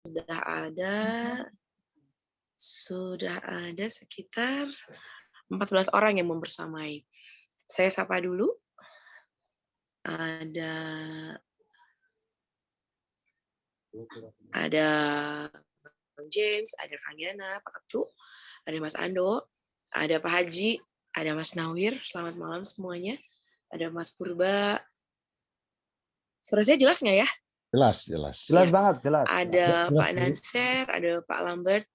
Sudah ada sekitar 14 orang yang membersamai. Saya sapa dulu. Ada Bang James, ada Kang Yana, Pak Ketu, ada Mas Ando, ada Pak Haji, ada Mas Nawir. Selamat malam semuanya. Ada Mas Purba. Suara saya jelas nggak ya? Jelas. Jelas Ya. banget, jelas. Ada Pak Nanser, ada Pak Lambert,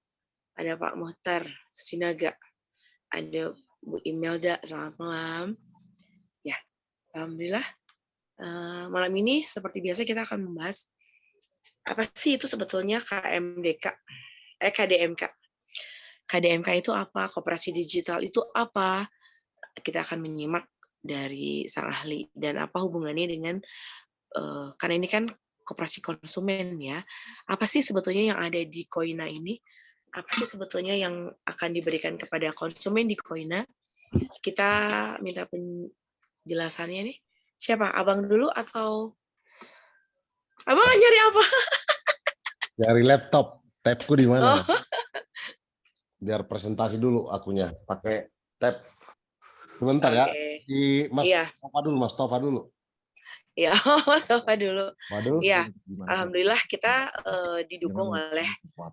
ada Pak Muhtar Sinaga, ada Bu Imelda. Selamat malam. Ya, alhamdulillah. Malam ini seperti biasa kita akan membahas apa sih itu sebetulnya KDMK. KDMK itu apa? Koperasi digital itu apa? Kita akan menyimak dari sang ahli dan apa hubungannya dengan karena ini kan koperasi konsumen ya. Apa sih sebetulnya yang ada di Koina ini? Apa sih sebetulnya yang akan diberikan kepada konsumen di Koina? Kita minta penjelasannya nih. Siapa? Abang dulu atau Abang nyari apa? Dari laptop. Tabku di mana? Oh. Biar presentasi dulu akunya. Pakai tab. Sebentar ya. Di Mas Tova dulu. Ya, Mas Tova dulu. Waduh. Ya, alhamdulillah kita didukung oleh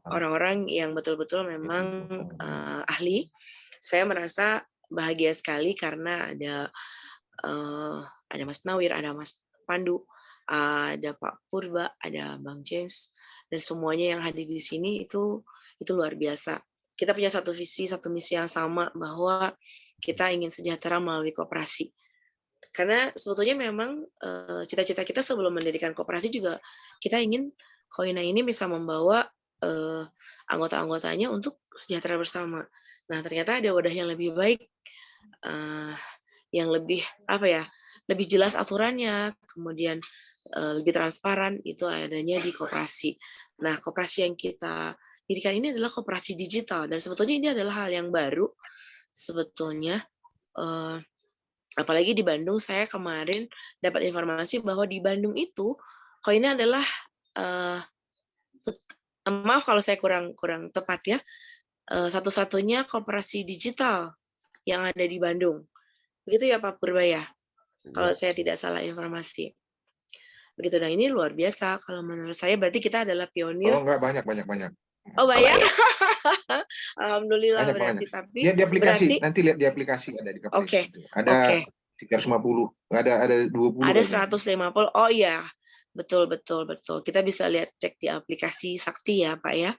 orang-orang yang betul-betul memang ahli. Saya merasa bahagia sekali karena ada Mas Nawir, ada Mas Pandu, ada Pak Purba, ada Bang James, dan semuanya yang hadir di sini itu luar biasa. Kita punya satu visi, satu misi yang sama bahwa kita ingin sejahtera melalui koperasi. Karena sebetulnya memang cita-cita kita sebelum mendirikan koperasi juga kita ingin Koina ini bisa membawa anggota-anggotanya untuk sejahtera bersama. Nah, ternyata ada wadah yang lebih baik, yang lebih lebih jelas aturannya, kemudian lebih transparan itu adanya di koperasi. Nah, koperasi yang kita dirikan ini adalah koperasi digital dan sebetulnya ini adalah hal yang baru sebetulnya. Apalagi di Bandung, saya kemarin dapat informasi bahwa di Bandung itu Koina adalah maaf kalau saya kurang tepat ya, satu-satunya koperasi digital yang ada di Bandung. Begitu ya Pak Purba ya? Kalau saya tidak salah informasi. Begitu, nah ini luar biasa. Kalau menurut saya berarti kita adalah pionir. Oh enggak, banyak. Oh banyak? Alhamdulillah berarti. Tapi dia di aplikasi, berarti, nanti lihat di aplikasi ada di aplikasi. Oke. Ada 350, ada 20. Ada 150. Oh iya. Betul. Kita bisa lihat cek di aplikasi Sakti ya, Pak ya.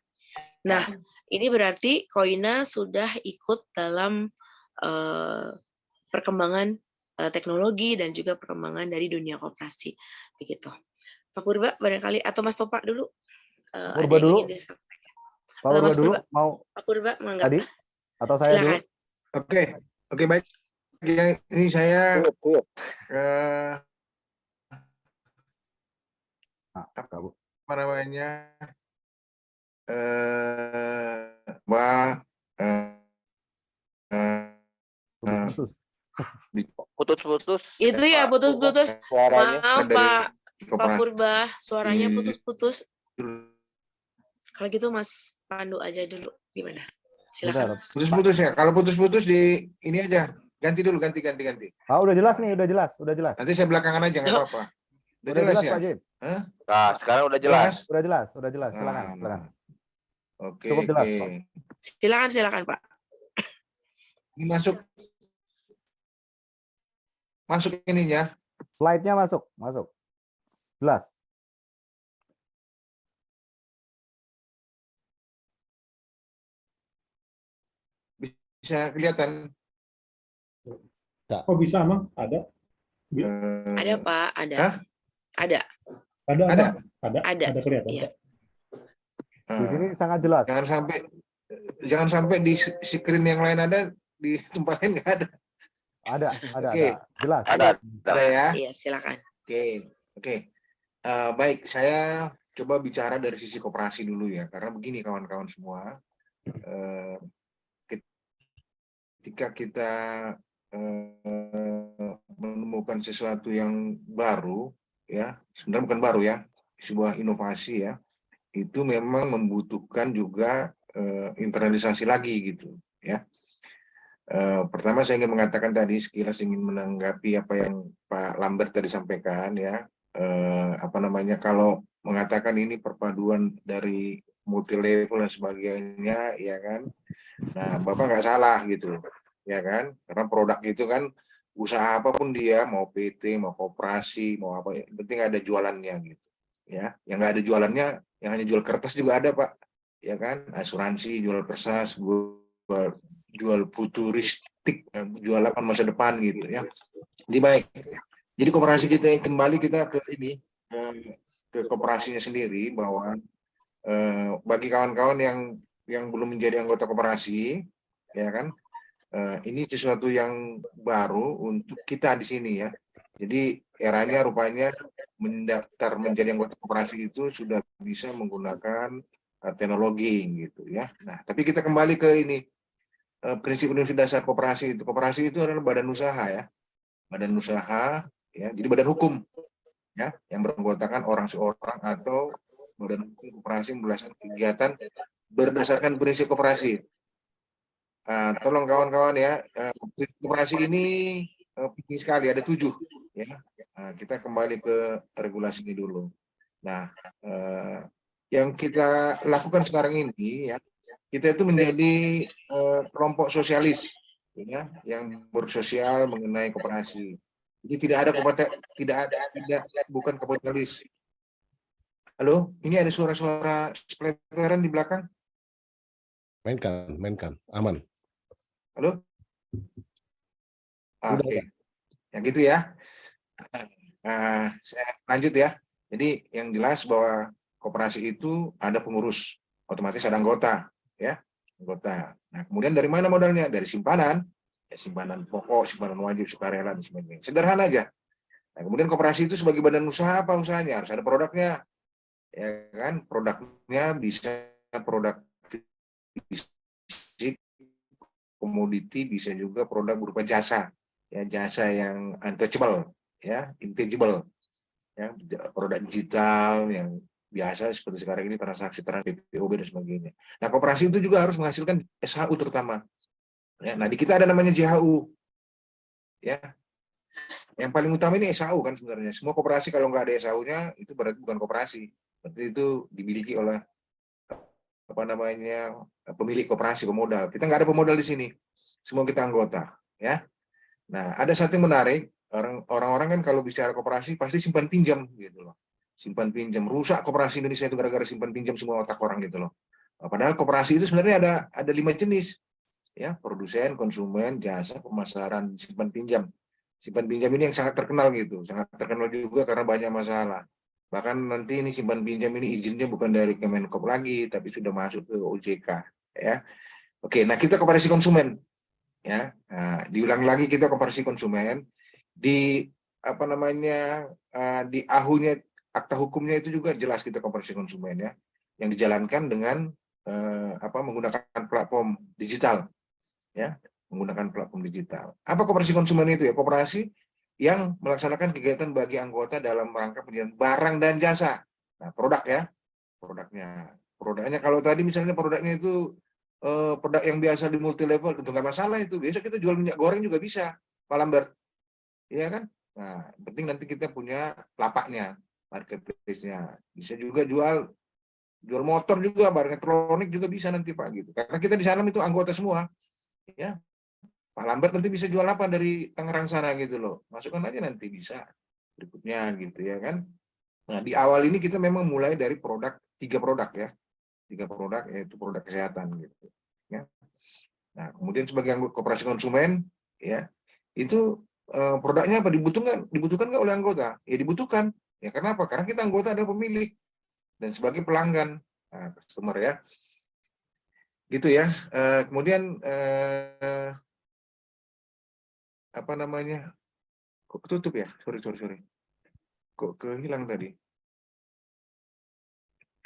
Nah, ini berarti Koina sudah ikut dalam perkembangan teknologi dan juga perkembangan dari dunia koperasi. Begitu. Pak Purba barangkali atau Mas Topak dulu. Purba dulu. Pak Purba dulu mau Pak Purba mangga. Tadi atau saya silakan. Dulu? Oke, baik. Ini saya apa namanya? Putus-putus. Itu ya putus-putus. Maaf Pak Purba, suaranya Iya. putus-putus. Kalau gitu Mas Pandu aja dulu, gimana? Silakan. Putus-putus ya. Kalau putus-putus di ini aja. Ganti dulu, ganti. Udah jelas nih, udah jelas. Nanti saya belakangan aja, nggak apa-apa. Udah jelas ya? Pak Jim? Nah, sekarang udah jelas. Udah jelas. Silakan. Oke. Cukup jelas, Pak. Silakan Pak. Ini masuk ininya. Slide-nya masuk. Jelas. Bisa kelihatan. Oh bisa Mang? Ada? Ada Pak, ada. Hah? Ada. Ada kelihatan. Iya. Di sini sangat jelas. Jangan sampai di screen yang lain ada, di tempat lain nggak ada. Ada. Jelas. Ada ya. Iya, silakan. Oke. Baik, saya coba bicara dari sisi koperasi dulu ya, karena begini kawan-kawan semua. Ketika kita menemukan sesuatu yang baru, ya sebenarnya bukan baru ya, sebuah inovasi ya, itu memang membutuhkan juga internalisasi lagi gitu ya. Pertama saya ingin mengatakan tadi, sekilas ingin menanggapi apa yang Pak Lambert tadi sampaikan ya. Apa namanya, kalau mengatakan ini perpaduan dari multi level dan sebagainya, ya kan. Nah, Bapak nggak salah gitu, ya kan. Karena produk itu kan usaha apapun dia, mau PT, mau koperasi, mau apa, yang penting ada jualannya gitu. Ya, yang nggak ada jualannya, yang hanya jual kertas juga ada Pak, ya kan. Asuransi, jual kertas, jual futuristik, jual apa masa depan gitu ya. Jadi baik. Jadi koperasi kita kembali kita ke ini, ke koperasinya sendiri, bahwa bagi kawan-kawan yang belum menjadi anggota koperasi, ya kan, ini sesuatu yang baru untuk kita di sini ya. Jadi eranya rupanya mendaftar menjadi anggota koperasi itu sudah bisa menggunakan teknologi gitu ya. Nah, tapi kita kembali ke ini, prinsip-prinsip dasar koperasi itu. Koperasi itu adalah badan usaha ya, badan usaha ya, jadi badan hukum ya, yang beranggotakan orang seorang atau badan hukum koperasi berdasarkan kegiatan berdasarkan prinsip koperasi. Tolong kawan-kawan ya, prinsip koperasi ini penting sekali, ada 7 ya. Kita kembali ke regulasinya dulu. Nah, yang kita lakukan sekarang ini ya, kita itu menjadi kelompok sosialis ya, yang bersosial mengenai koperasi. Jadi bukan kapitalis. Halo, ini ada suara-suara spleteran di belakang. Mainkan, aman. Halo? Oke, yang gitu ya. Saya lanjut ya. Jadi yang jelas bahwa koperasi itu ada pengurus, otomatis ada anggota, ya, anggota. Nah, kemudian dari mana modalnya? Dari simpanan, ya, simpanan pokok, simpanan wajib, sukarela, dan sebagainya. Sederhana aja. Nah, kemudian koperasi itu sebagai badan usaha, apa usahanya? Harus ada produknya, ya kan? Produknya bisa produk fisik, komoditi, bisa juga produk berupa jasa, ya, jasa yang untouchable, ya, intangible, ya, produk digital yang biasa seperti sekarang ini transaksi PPOB dan sebagainya. Nah, koperasi itu juga harus menghasilkan SHU terutama. Ya, nah, di kita ada namanya JHU, ya. Yang paling utama ini SHU kan sebenarnya. Semua koperasi kalau nggak ada SHU-nya itu berarti bukan koperasi. Berarti itu dimiliki oleh apa namanya, pemilik koperasi, pemodal. Kita nggak ada pemodal di sini. Semua kita anggota, ya. Nah, ada satu yang menarik, orang-orang kan kalau bicara koperasi pasti simpan pinjam gitu loh. Simpan pinjam, rusak koperasi Indonesia itu gara-gara simpan pinjam semua otak orang gitu loh. Padahal koperasi itu sebenarnya ada 5 jenis, ya, produsen, konsumen, jasa, pemasaran, simpan pinjam. Simpan pinjam ini yang sangat terkenal gitu, sangat terkenal juga karena banyak masalah. Bahkan nanti ini simpan pinjam ini izinnya bukan dari Kemenkop lagi, tapi sudah masuk ke OJK, ya. Oke, nah kita koperasi konsumen, ya. Nah, diulang lagi kita koperasi konsumen di apa namanya, di AHU-nya, akta hukumnya itu juga jelas kita koperasi konsumen, ya, yang dijalankan dengan menggunakan platform digital, ya, menggunakan platform digital. Apa koperasi konsumen itu ya? Koperasi yang melaksanakan kegiatan bagi anggota dalam rangka penjualan barang dan jasa. Nah, produk ya, produknya kalau tadi misalnya produknya itu produk yang biasa di multi level, tentu nggak masalah itu. Besok kita jual minyak goreng juga bisa, Pak Lambert, iya kan? Nah, penting nanti kita punya lapaknya, marketplace-nya. Bisa juga jual motor juga, barang elektronik juga bisa nanti Pak gitu. Karena kita di sana itu anggota semua, ya. Pak Lambert nanti bisa jual apa dari Tangerang sana gitu loh. Masukkan aja nanti bisa berikutnya gitu ya kan. Nah, di awal ini kita memang mulai dari tiga produk ya. 3 produk, yaitu produk kesehatan gitu ya. Nah, kemudian sebagai anggota koperasi konsumen ya, itu produknya apa, dibutuhkan nggak oleh anggota? Ya dibutuhkan. Ya karena apa? Karena kita anggota adalah pemilik dan sebagai pelanggan, customer ya. Gitu ya. Kemudian apa namanya? Kok tutup ya? Sorry. Kok kehilang tadi?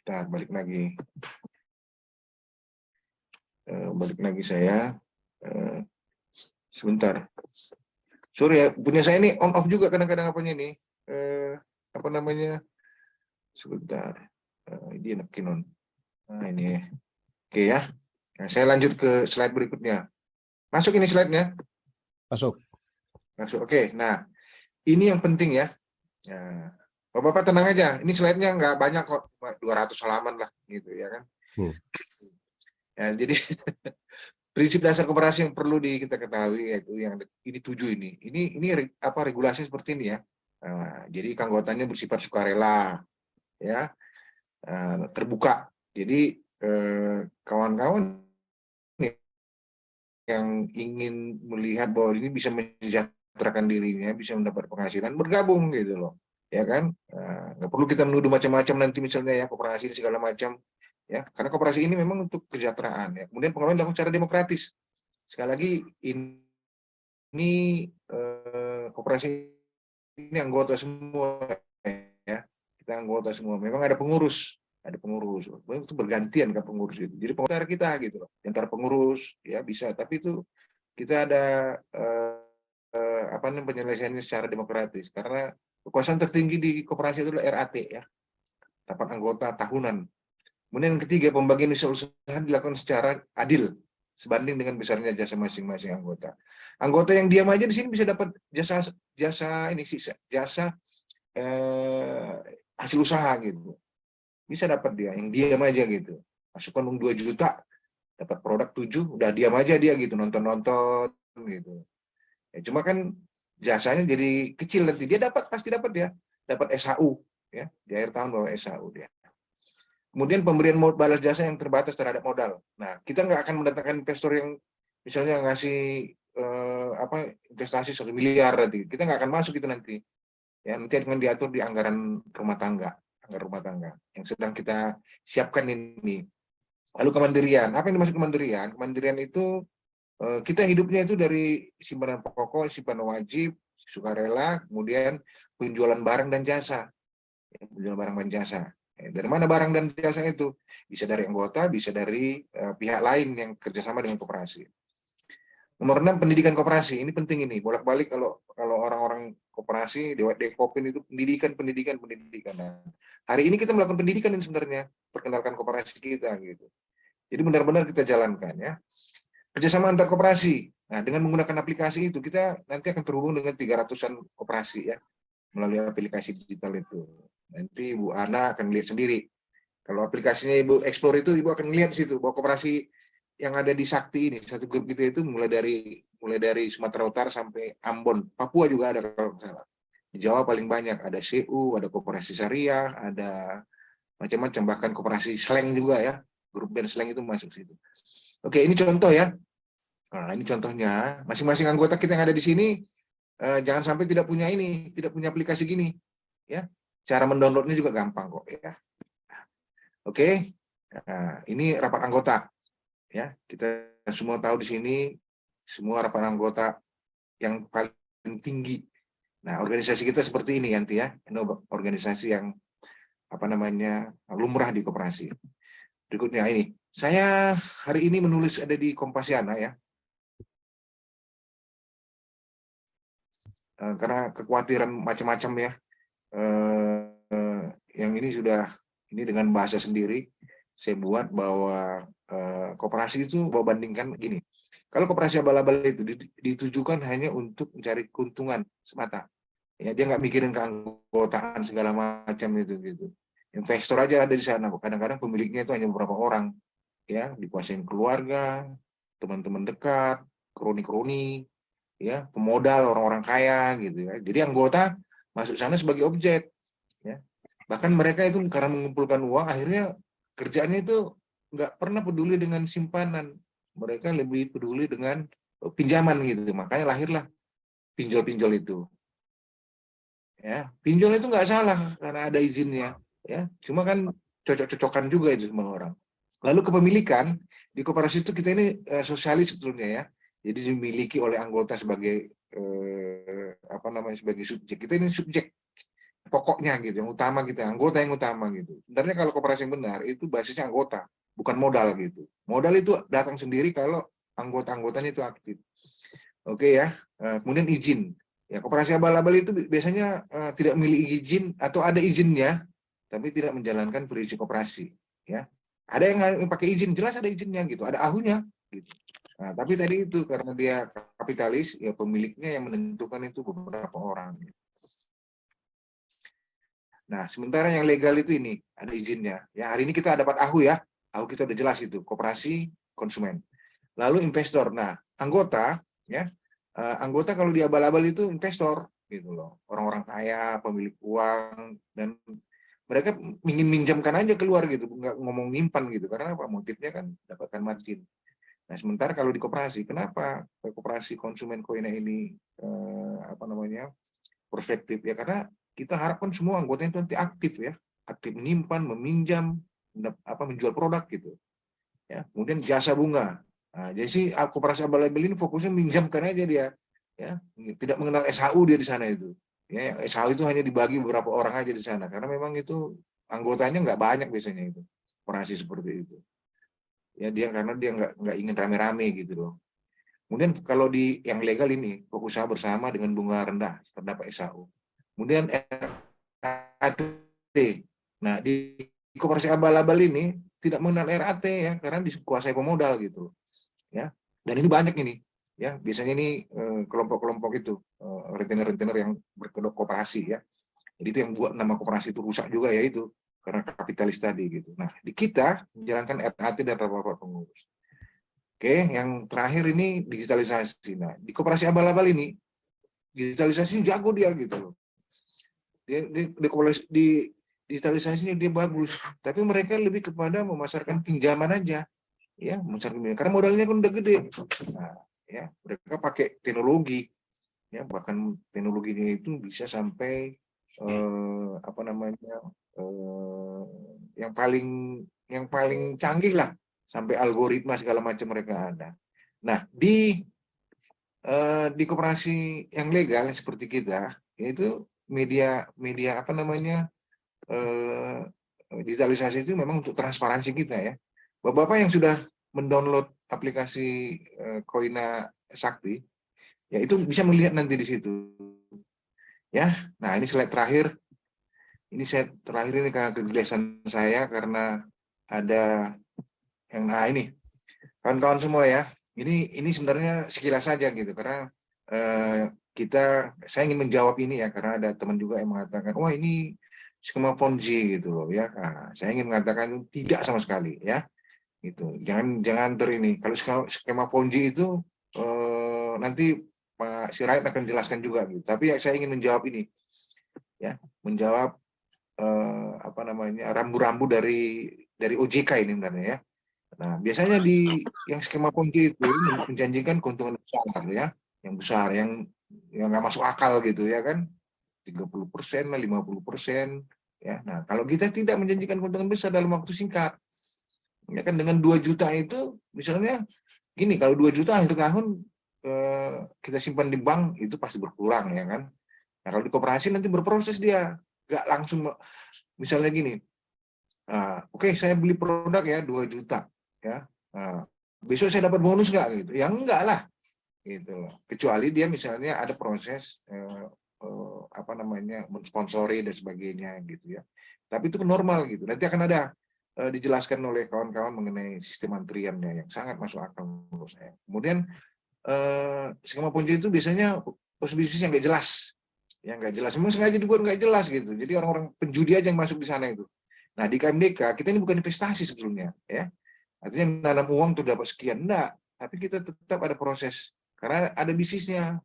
Nah, balik lagi. Saya. Sebentar. Sorry ya, punya saya ini on off juga kadang-kadang apanya nih. Apa namanya? Sebentar. Dia Kinon. Nah, ini. Oke ya. Nah, saya lanjut ke slide berikutnya. Masuk ini slide-nya? Masuk. Masuk. Oke. Nah, ini yang penting ya. Nah, Bapak-bapak tenang aja. Ini slide-nya nggak banyak kok, 200 halaman lah gitu ya kan. Ya, jadi prinsip dasar koperasi yang perlu kita ketahui yaitu yang ini 7 ini. Ini apa regulasi seperti ini ya. Nah, jadi anggotanya bersifat sukarela ya. Terbuka. Jadi kawan-kawan yang ingin melihat bahwa ini bisa mensejahterakan dirinya, bisa mendapat penghasilan, bergabung gitu loh, ya kan? Nggak perlu kita menuduh macam-macam nanti misalnya ya koperasi segala macam, ya. Karena koperasi ini memang untuk kesejahteraan, ya. Kemudian pengelolaan dilakukan secara demokratis. Sekali lagi ini koperasi ini anggota semua, ya. Kita anggota semua. Memang ada pengurus. Itu bergantian kan pengurus itu. Jadi pengurus kita gitu loh. Antara pengurus ya bisa, tapi itu kita ada penyelesaiannya secara demokratis karena kekuasaan tertinggi di koperasi itu adalah RAT ya. Rapat anggota tahunan. Kemudian yang ketiga, pembagian usaha dilakukan secara adil sebanding dengan besarnya jasa masing-masing anggota. Anggota yang diam aja di sini bisa dapat jasa hasil usaha gitu. Bisa dapat dia yang diam aja gitu, masukkan uang 2 juta dapat produk 7, udah diam aja dia gitu, nonton gitu ya. Cuma kan jasanya jadi kecil, nanti dia pasti dapat dia dapat SHU ya, di akhir tahun bawa SHU dia. Kemudian pemberian balas jasa yang terbatas terhadap modal. Nah, kita nggak akan mendatangkan investor yang misalnya ngasih investasi 1 miliar nanti, kita nggak akan masuk itu nanti ya, nanti akan diatur di anggaran rumah tangga yang sedang kita siapkan ini. Lalu kemandirian, apa yang dimaksud kemandirian? Kemandirian itu kita hidupnya itu dari simpanan pokok, simpanan wajib, sukarela, kemudian penjualan barang dan jasa. Penjualan barang dan jasa. Dari mana barang dan jasa itu? Bisa dari anggota, bisa dari pihak lain yang kerjasama dengan koperasi. Nomor 6, pendidikan koperasi. Ini penting ini. Bolak-balik kalau orang-orang koperasi, Dekopin itu pendidikan. Nah, hari ini kita melakukan pendidikan ini sebenarnya, perkenalkan koperasi kita gitu. Jadi benar-benar kita jalankan ya. Kerjasama antar koperasi. Nah, dengan menggunakan aplikasi itu kita nanti akan terhubung dengan 300-an koperasi ya, melalui aplikasi digital itu. Nanti Bu Ana akan lihat sendiri. Kalau aplikasinya Ibu explore itu, Ibu akan lihat di situ bahwa koperasi yang ada di Sakti ini, satu grup kita itu mulai dari Sumatera Utara sampai Ambon, Papua juga ada kalau salah. Di Jawa paling banyak ada CU, ada koperasi syariah, ada macam-macam, bahkan koperasi slang juga ya, grup band slang itu masuk situ. Oke, ini contoh ya. Nah, ini contohnya. Masing-masing anggota kita yang ada di sini jangan sampai tidak punya aplikasi gini, ya. Cara mendownloadnya juga gampang kok ya. Oke, nah, ini rapat anggota. Ya, kita semua tahu di sini semua rapat anggota yang paling tinggi. Nah, organisasi kita seperti ini nanti ya. Ini organisasi yang lumrah di koperasi. Berikutnya ini. Saya hari ini menulis ada di Kompasiana ya. Karena kekhawatiran macam-macam ya. Yang ini dengan bahasa sendiri saya buat bahwa koperasi itu bandingkan gini. Kalau koperasi abal-abal itu ditujukan hanya untuk mencari keuntungan semata. Ya, dia nggak mikirin keanggotaan segala macam itu gitu. Investor aja ada di sana. Kadang-kadang pemiliknya itu hanya beberapa orang. Ya, dikuasain keluarga, teman-teman dekat, kroni-kroni, ya, pemodal, orang-orang kaya gitu ya. Jadi anggota masuk sana sebagai objek. Ya. Bahkan mereka itu karena mengumpulkan uang, akhirnya kerjaannya itu nggak pernah peduli dengan simpanan, mereka lebih peduli dengan pinjaman gitu. Makanya lahirlah pinjol-pinjol itu. Ya, pinjol itu nggak salah karena ada izinnya. Ya, cuma kan cocok-cocokan juga itu sama orang. Lalu kepemilikan di koperasi itu kita ini sosialis sebetulnya ya. Jadi dimiliki oleh anggota sebagai sebagai subjek. Kita ini subjek pokoknya gitu, yang utama kita, anggota yang utama gitu. Sebenarnya kalau koperasi yang benar itu basisnya anggota, bukan modal gitu. Modal itu datang sendiri kalau anggota-anggotanya itu aktif. Oke ya. Kemudian izin. Ya, koperasi abal-abal itu biasanya tidak memiliki izin atau ada izinnya, tapi tidak menjalankan perizinan koperasi. Ya, ada yang nggak pakai izin, jelas ada izinnya gitu, ada ahunya gitu. Nah, tapi tadi itu karena dia kapitalis, ya pemiliknya yang menentukan itu beberapa orang. Nah, sementara yang legal itu ini ada izinnya. Ya, hari ini kita dapat AHU ya. AHU kita udah jelas itu, koperasi konsumen. Lalu investor. Nah, anggota ya. Anggota kalau di abal-abal itu investor gitu loh. Orang-orang kaya, pemilik uang, dan mereka ingin minjamkan aja keluar gitu, nggak ngomong nyimpan gitu. Karena apa? Motifnya kan dapatkan margin. Nah, sementara kalau di koperasi, kenapa koperasi konsumen Koina ini perspektif ya, karena kita harapkan semua anggotanya itu nanti aktif ya, aktif menyimpan, meminjam, menjual produk gitu. Ya, kemudian jasa bunga. Nah, jadi sih koperasi abal-abal ini fokusnya minjamkan aja dia, ya, tidak mengenal SHU dia di sana itu. Ya, SHU itu hanya dibagi beberapa orang aja di sana, karena memang itu anggotanya nggak banyak biasanya itu koperasi seperti itu. Ya dia karena dia nggak ingin rame-rame gitu loh. Kemudian kalau di yang legal ini usaha bersama dengan bunga rendah terdapat SHU. Kemudian RAT. Nah, di koperasi abal-abal ini tidak mengenal RAT ya, karena dikuasai pemodal gitu. Ya. Dan ini banyak ini. Ya, biasanya ini kelompok-kelompok itu retainer-retainer yang berkedok koperasi ya. Jadi itu yang buat nama koperasi itu rusak juga ya itu karena kapitalis tadi gitu. Nah, di kita menjalankan RAT dan rapat pengurus. Oke, yang terakhir ini digitalisasi. Nah, di koperasi abal-abal ini digitalisasi jago dia gitu loh. Di digitalisasinya dia bagus, tapi mereka lebih kepada memasarkan pinjaman aja, ya, karena modalnya kan udah gede. Nah, ya, mereka pakai teknologi, ya, bahkan teknologinya itu bisa sampai yang paling canggih lah, sampai algoritma segala macam mereka ada. Nah, di koperasi yang legal seperti kita, yaitu media digitalisasi itu memang untuk transparansi kita ya. Bapak-bapak yang sudah mendownload aplikasi Koina Sakti, ya itu bisa melihat nanti di situ. Ya, nah ini slide terakhir. Ini slide terakhir ini karena kegelisahan saya karena ada yang ini kawan-kawan semua ya. Ini sebenarnya sekilas saja gitu karena saya ingin menjawab ini ya karena ada teman juga yang mengatakan wah ini skema Ponzi gitu loh ya. Nah, saya ingin mengatakan tidak sama sekali ya. Gitu. Jangan ini. Kalau skema Ponzi itu nanti Pak Sirait akan jelaskan juga gitu. Tapi saya ingin menjawab ini. Ya, menjawab rambu-rambu dari OJK ini sebenarnya ya. Nah, biasanya di yang skema Ponzi itu menjanjikan keuntungan besar ya, yang besar, yang nggak masuk akal gitu ya kan, 30%, 50%. Ya, nah kalau kita tidak menjanjikan keuntungan besar dalam waktu singkat, ya kan dengan 2 juta itu, misalnya gini, kalau 2 juta akhir tahun kita simpan di bank itu pasti berkurang ya kan. Nah kalau di koperasi nanti berproses dia, nggak langsung misalnya gini. Oke, saya beli produk ya 2 juta ya. Besok saya dapat bonus nggak gitu? Ya enggak lah, gitu. Kecuali dia misalnya ada proses mensponsori dan sebagainya gitu ya. Tapi itu normal gitu. Nanti akan ada dijelaskan oleh kawan-kawan mengenai sistem antriannya yang sangat masuk akal menurut saya. Kemudian skema Ponzi itu biasanya bisnis yang nggak jelas, yang nggak jelas. Memang sengaja dibuat nggak jelas gitu. Jadi orang-orang penjudi aja yang masuk di sana itu. Nah, di KMDK kita ini bukan investasi sebetulnya, ya. Artinya menanam uang tuh dapat sekian, enggak. Tapi kita tetap ada proses karena ada bisnisnya,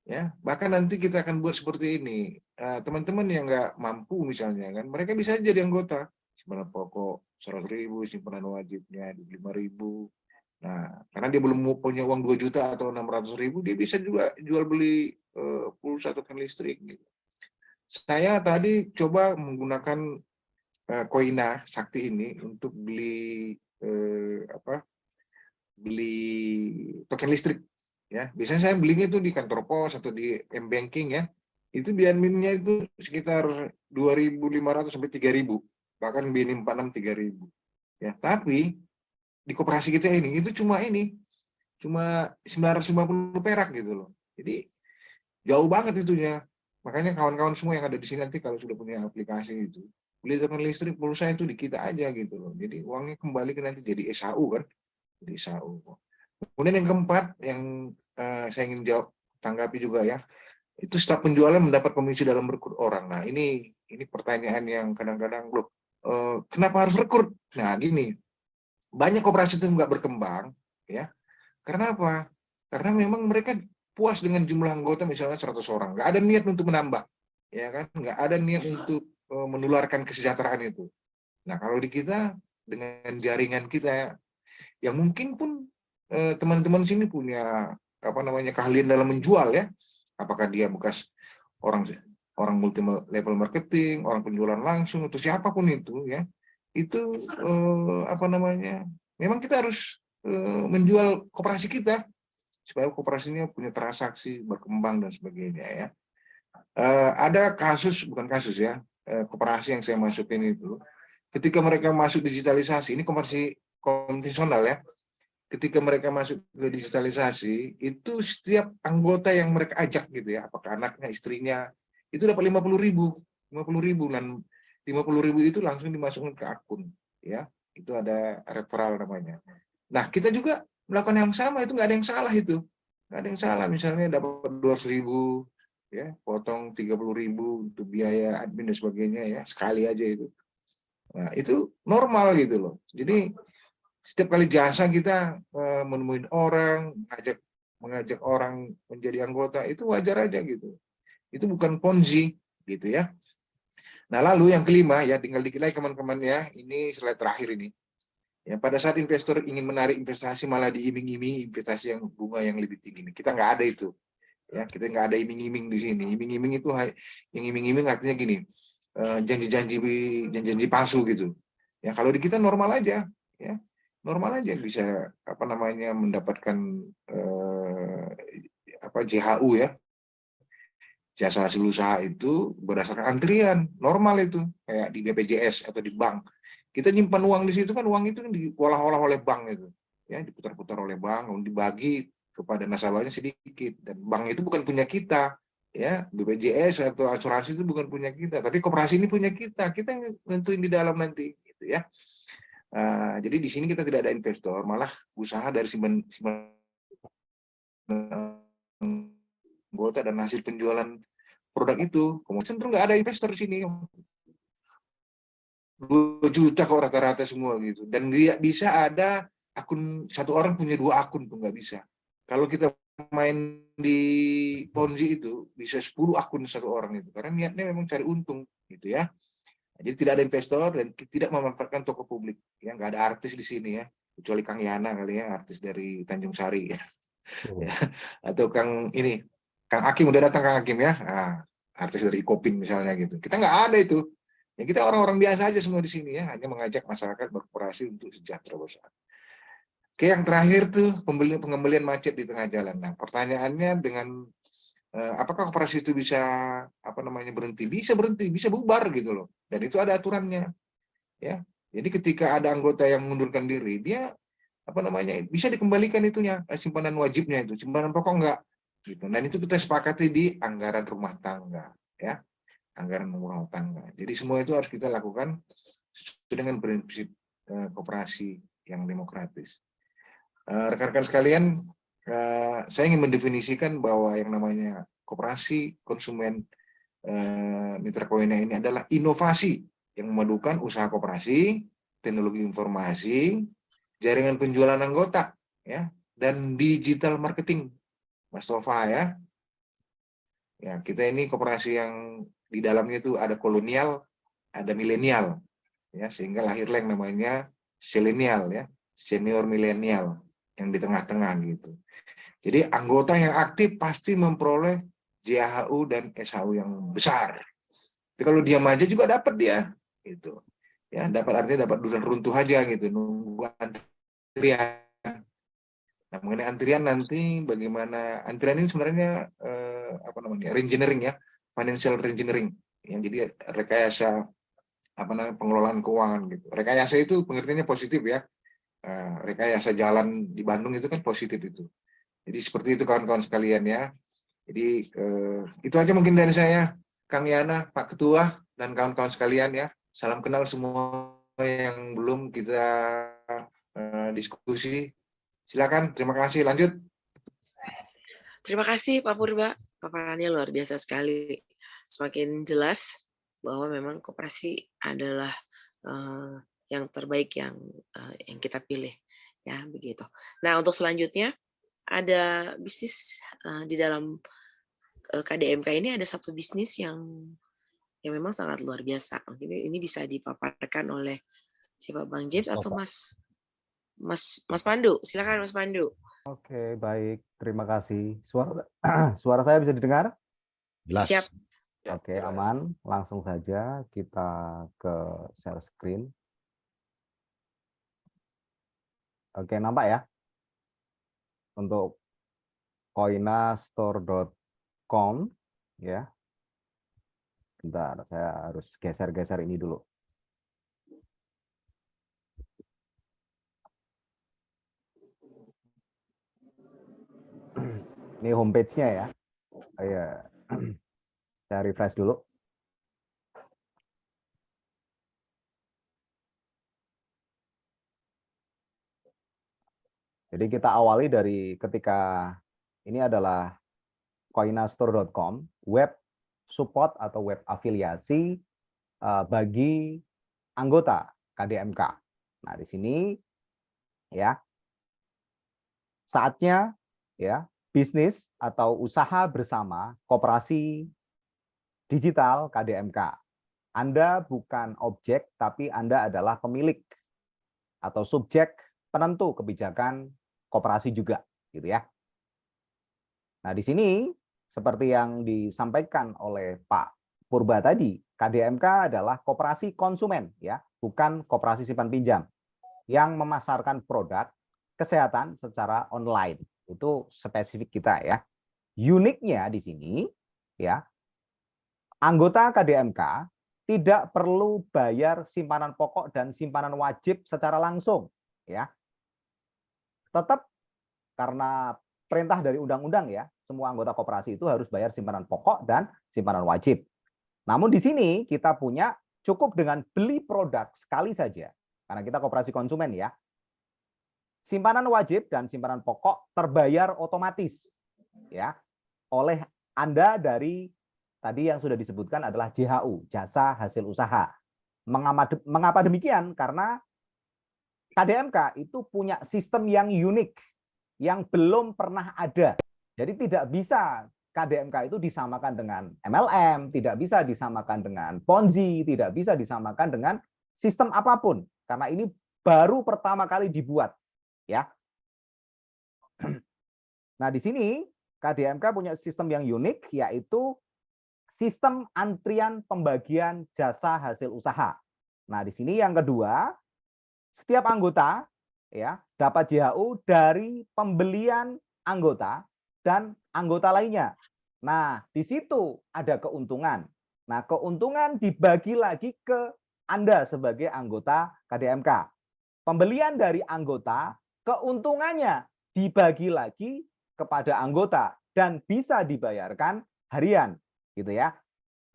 ya. Bahkan nanti kita akan buat seperti ini. Teman-teman yang nggak mampu misalnya kan, mereka bisa jadi anggota. Simpanan pokok 100.000, simpanan wajibnya 5.000. Nah, karena dia belum punya uang 2 juta atau 600.000, dia bisa juga jual beli pulsa token listrik. Gitu. Saya tadi coba menggunakan Koina Sakti ini untuk beli token listrik ya. Biasanya saya belinya itu di kantor pos atau di M-banking ya. Itu biaya minnya itu sekitar 2.500 sampai 3.000, bahkan BNI 46 3.000 ya. Tapi di koperasi kita ini itu cuma 950 perak gitu loh. Jadi jauh banget itunya. Makanya kawan-kawan semua yang ada di sini nanti kalau sudah punya aplikasi itu, listrik listrik pulsa itu di kita aja gitu loh. Jadi uangnya kembali ke nanti jadi SAU kan, jadi SAU. Kemudian yang keempat yang saya ingin tanggapi juga ya, itu staf penjualan mendapat komisi dalam merekrut orang. Nah ini pertanyaan yang kadang-kadang loh, kenapa harus rekrut? Nah gini, banyak koperasi itu nggak berkembang ya, karena apa? Karena memang mereka puas dengan jumlah anggota misalnya 100 orang, nggak ada niat untuk menambah, ya kan? Nggak ada niat untuk menularkan kesejahteraan itu. Nah kalau di kita dengan jaringan kita, yang mungkin pun teman-teman sini punya keahlian dalam menjual ya, apakah dia bekas orang multi level marketing, orang penjualan langsung atau siapapun itu ya, itu memang kita harus menjual koperasi kita supaya koperasinya punya transaksi berkembang dan sebagainya ya. Ada bukan kasus ya, koperasi yang saya masukin itu, ketika mereka masuk digitalisasi, ini koperasi konvensional ya, ketika mereka masuk ke digitalisasi, itu setiap anggota yang mereka ajak gitu ya, apakah anaknya, istrinya, itu dapat 50.000, dan 50.000 itu langsung dimasukkan ke akun ya, itu ada referral namanya. Nah kita juga melakukan yang sama, itu nggak ada yang salah itu, nggak ada yang salah. Misalnya dapat 200.000 ya, potong 30.000 untuk biaya admin dan sebagainya ya, sekali aja itu. Nah itu normal gitu loh. Jadi setiap kali jasa kita menemuin orang, mengajak orang menjadi anggota, itu wajar aja gitu. Itu bukan ponzi gitu ya. Nah lalu yang kelima ya, tinggal dikit lagi teman-teman ya, ini slide terakhir ini. Ya, pada saat investor ingin menarik investasi malah diiming-imingi investasi yang bunga yang lebih tinggi. Kita nggak ada itu. Ya, kita nggak ada iming-iming di sini. Iming-iming itu yang iming-iming artinya gini, janji-janji palsu gitu. Ya kalau di kita normal aja, ya normal aja bisa mendapatkan JHU ya, jasa hasil usaha itu berdasarkan antrian normal itu, kayak di BPJS atau di bank. Kita nyimpan uang di situ kan, uang itu kan diolah-olah oleh bank itu, ya diputar-putar oleh bank, dibagi kepada nasabahnya sedikit, dan bank itu bukan punya kita, ya BPJS atau asuransi itu bukan punya kita, tapi koperasi ini punya kita nentuin di dalam nanti, gitu ya. Jadi di sini kita tidak ada investor, malah usaha dari simpan anggota dan hasil penjualan produk itu, kemudian cenderung nggak ada investor di sini. 2 juta kok rata-rata semua gitu, dan dia bisa ada akun, satu orang punya 2 akun tuh nggak bisa. Kalau kita main di Ponzi itu bisa 10 akun satu orang itu, karena niatnya memang cari untung gitu ya. Jadi tidak ada investor dan tidak memanfaatkan toko publik ya, nggak ada artis di sini ya, kecuali Kang Yana kali ya, artis dari Tanjung Sari ya. Atau Kang Hakim, udah datang Kang Hakim ya, artis dari Kopin misalnya gitu. Kita nggak ada itu. Ya kita orang-orang biasa aja semua di sini ya, hanya mengajak masyarakat berkooperasi untuk sejahtera bersama. Oke, yang terakhir tuh pengembalian macet di tengah jalan. Nah, pertanyaannya dengan apakah koperasi itu bisa berhenti? Bisa berhenti, bisa bubar gitu loh. Dan itu ada aturannya. Ya. Jadi ketika ada anggota yang mengundurkan diri, dia bisa dikembalikan itunya, simpanan wajibnya itu, simpanan pokok enggak gitu. Dan itu kita sepakati di anggaran rumah tangga ya. Anggaran rumah tangga. Jadi semua itu harus kita lakukan sesuai dengan prinsip koperasi yang demokratis. Rekan-rekan sekalian, saya ingin mendefinisikan bahwa yang namanya koperasi konsumen Mitra Koina ini adalah inovasi yang memadukan usaha koperasi, teknologi informasi, jaringan penjualan anggota, ya, dan digital marketing, Mas Tova ya. Ya, kita ini koperasi yang di dalamnya itu ada kolonial, ada milenial, ya, sehingga lahirlah yang namanya selenial ya, senior milenial yang di tengah-tengah gitu. Jadi anggota yang aktif pasti memperoleh JHU dan SHU yang besar. Tapi kalau diam aja juga dapat dia, gitu. Ya, dapat artinya dapat duran runtuh aja gitu, nunggu antrian. Nah, mengenai antrian nanti bagaimana, antrian ini sebenarnya reengineering ya, financial reengineering, yang jadi rekayasa pengelolaan keuangan gitu. Rekayasa itu pengertiannya positif ya. Rekayasa jalan di Bandung itu kan positif itu. Jadi seperti itu kawan-kawan sekalian ya. Jadi itu aja mungkin dari saya, Kang Yana, Pak Ketua, dan kawan-kawan sekalian ya. Salam kenal semua yang belum kita diskusi. Silakan, terima kasih. Lanjut. Terima kasih Pak Purba, paparannya luar biasa sekali. Semakin jelas bahwa memang koperasi adalah yang terbaik yang kita pilih, ya begitu. Nah untuk selanjutnya ada bisnis di dalam KDMK ini ada satu bisnis yang memang sangat luar biasa. Mungkin ini bisa dipaparkan oleh siapa, Bang James atau Mas Pandu? Silakan Mas Pandu. Oke, baik. Terima kasih. Suara saya bisa didengar? Jelas. Siap. Oke, aman. Langsung saja kita ke share screen. Oke, nampak ya? Untuk koinastore.com ya. Bentar, saya harus geser-geser ini dulu. Ini homepage-nya ya. Ya. Saya refresh dulu. Jadi kita awali dari ketika ini adalah koinastore.com, web support atau web afiliasi bagi anggota KDMK. Nah, di sini ya saatnya ya bisnis atau usaha bersama koperasi digital KDMK. Anda bukan objek, tapi Anda adalah pemilik atau subjek penentu kebijakan koperasi juga, gitu ya. Nah, di sini seperti yang disampaikan oleh Pak Purba tadi, KDMK adalah koperasi konsumen, ya, bukan koperasi simpan pinjam yang memasarkan produk kesehatan secara online. Itu spesifik kita ya. Uniknya di sini, ya, anggota KDMK tidak perlu bayar simpanan pokok dan simpanan wajib secara langsung, ya. Tetap karena perintah dari undang-undang ya, semua anggota koperasi itu harus bayar simpanan pokok dan simpanan wajib. Namun di sini kita punya cukup dengan beli produk sekali saja, karena kita koperasi konsumen ya. Simpanan wajib dan simpanan pokok terbayar otomatis ya oleh Anda dari tadi yang sudah disebutkan adalah JHU, jasa hasil usaha. Mengapa demikian? Karena KDMK itu punya sistem yang unik, yang belum pernah ada. Jadi tidak bisa KDMK itu disamakan dengan MLM, tidak bisa disamakan dengan Ponzi, tidak bisa disamakan dengan sistem apapun. Karena ini baru pertama kali dibuat. Ya. Nah, di sini KDMK punya sistem yang unik, yaitu sistem antrian pembagian jasa hasil usaha. Nah, di sini yang kedua, setiap anggota ya dapat JHU dari pembelian anggota dan anggota lainnya. Nah, di situ ada keuntungan. Nah, keuntungan dibagi lagi ke Anda sebagai anggota KDMK. Pembelian dari anggota, keuntungannya dibagi lagi kepada anggota dan bisa dibayarkan harian, gitu ya.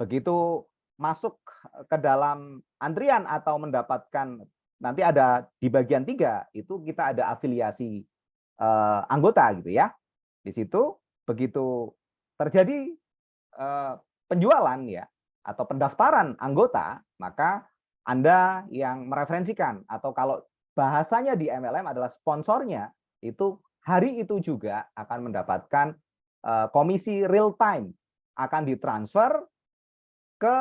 Begitu masuk ke dalam antrian atau mendapatkan, nanti ada di bagian 3 itu kita ada afiliasi anggota gitu ya. Di situ begitu terjadi penjualan ya atau pendaftaran anggota, maka Anda yang mereferensikan, atau kalau bahasanya di MLM adalah sponsornya, itu hari itu juga akan mendapatkan komisi real time, akan ditransfer ke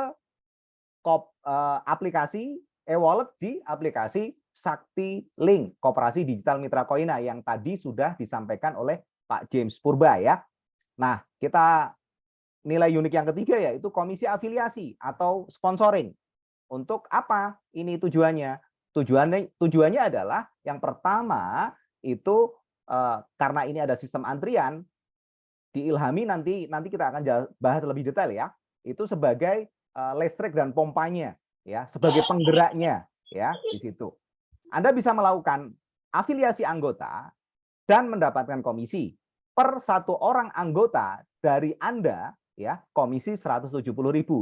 aplikasi e-wallet di aplikasi Sakti Link, Koperasi Digital Mitra Koina yang tadi sudah disampaikan oleh Pak James Purba ya. Nah, kita nilai unik yang ketiga yaitu komisi afiliasi atau sponsoring. Untuk apa ini tujuannya? Tujuannya adalah yang pertama itu karena ini ada sistem antrian, diilhami nanti kita akan bahas lebih detail ya. Itu sebagai listrik dan pompanya ya, sebagai penggeraknya ya di situ. Anda bisa melakukan afiliasi anggota dan mendapatkan komisi per satu orang anggota dari Anda ya, komisi 170.000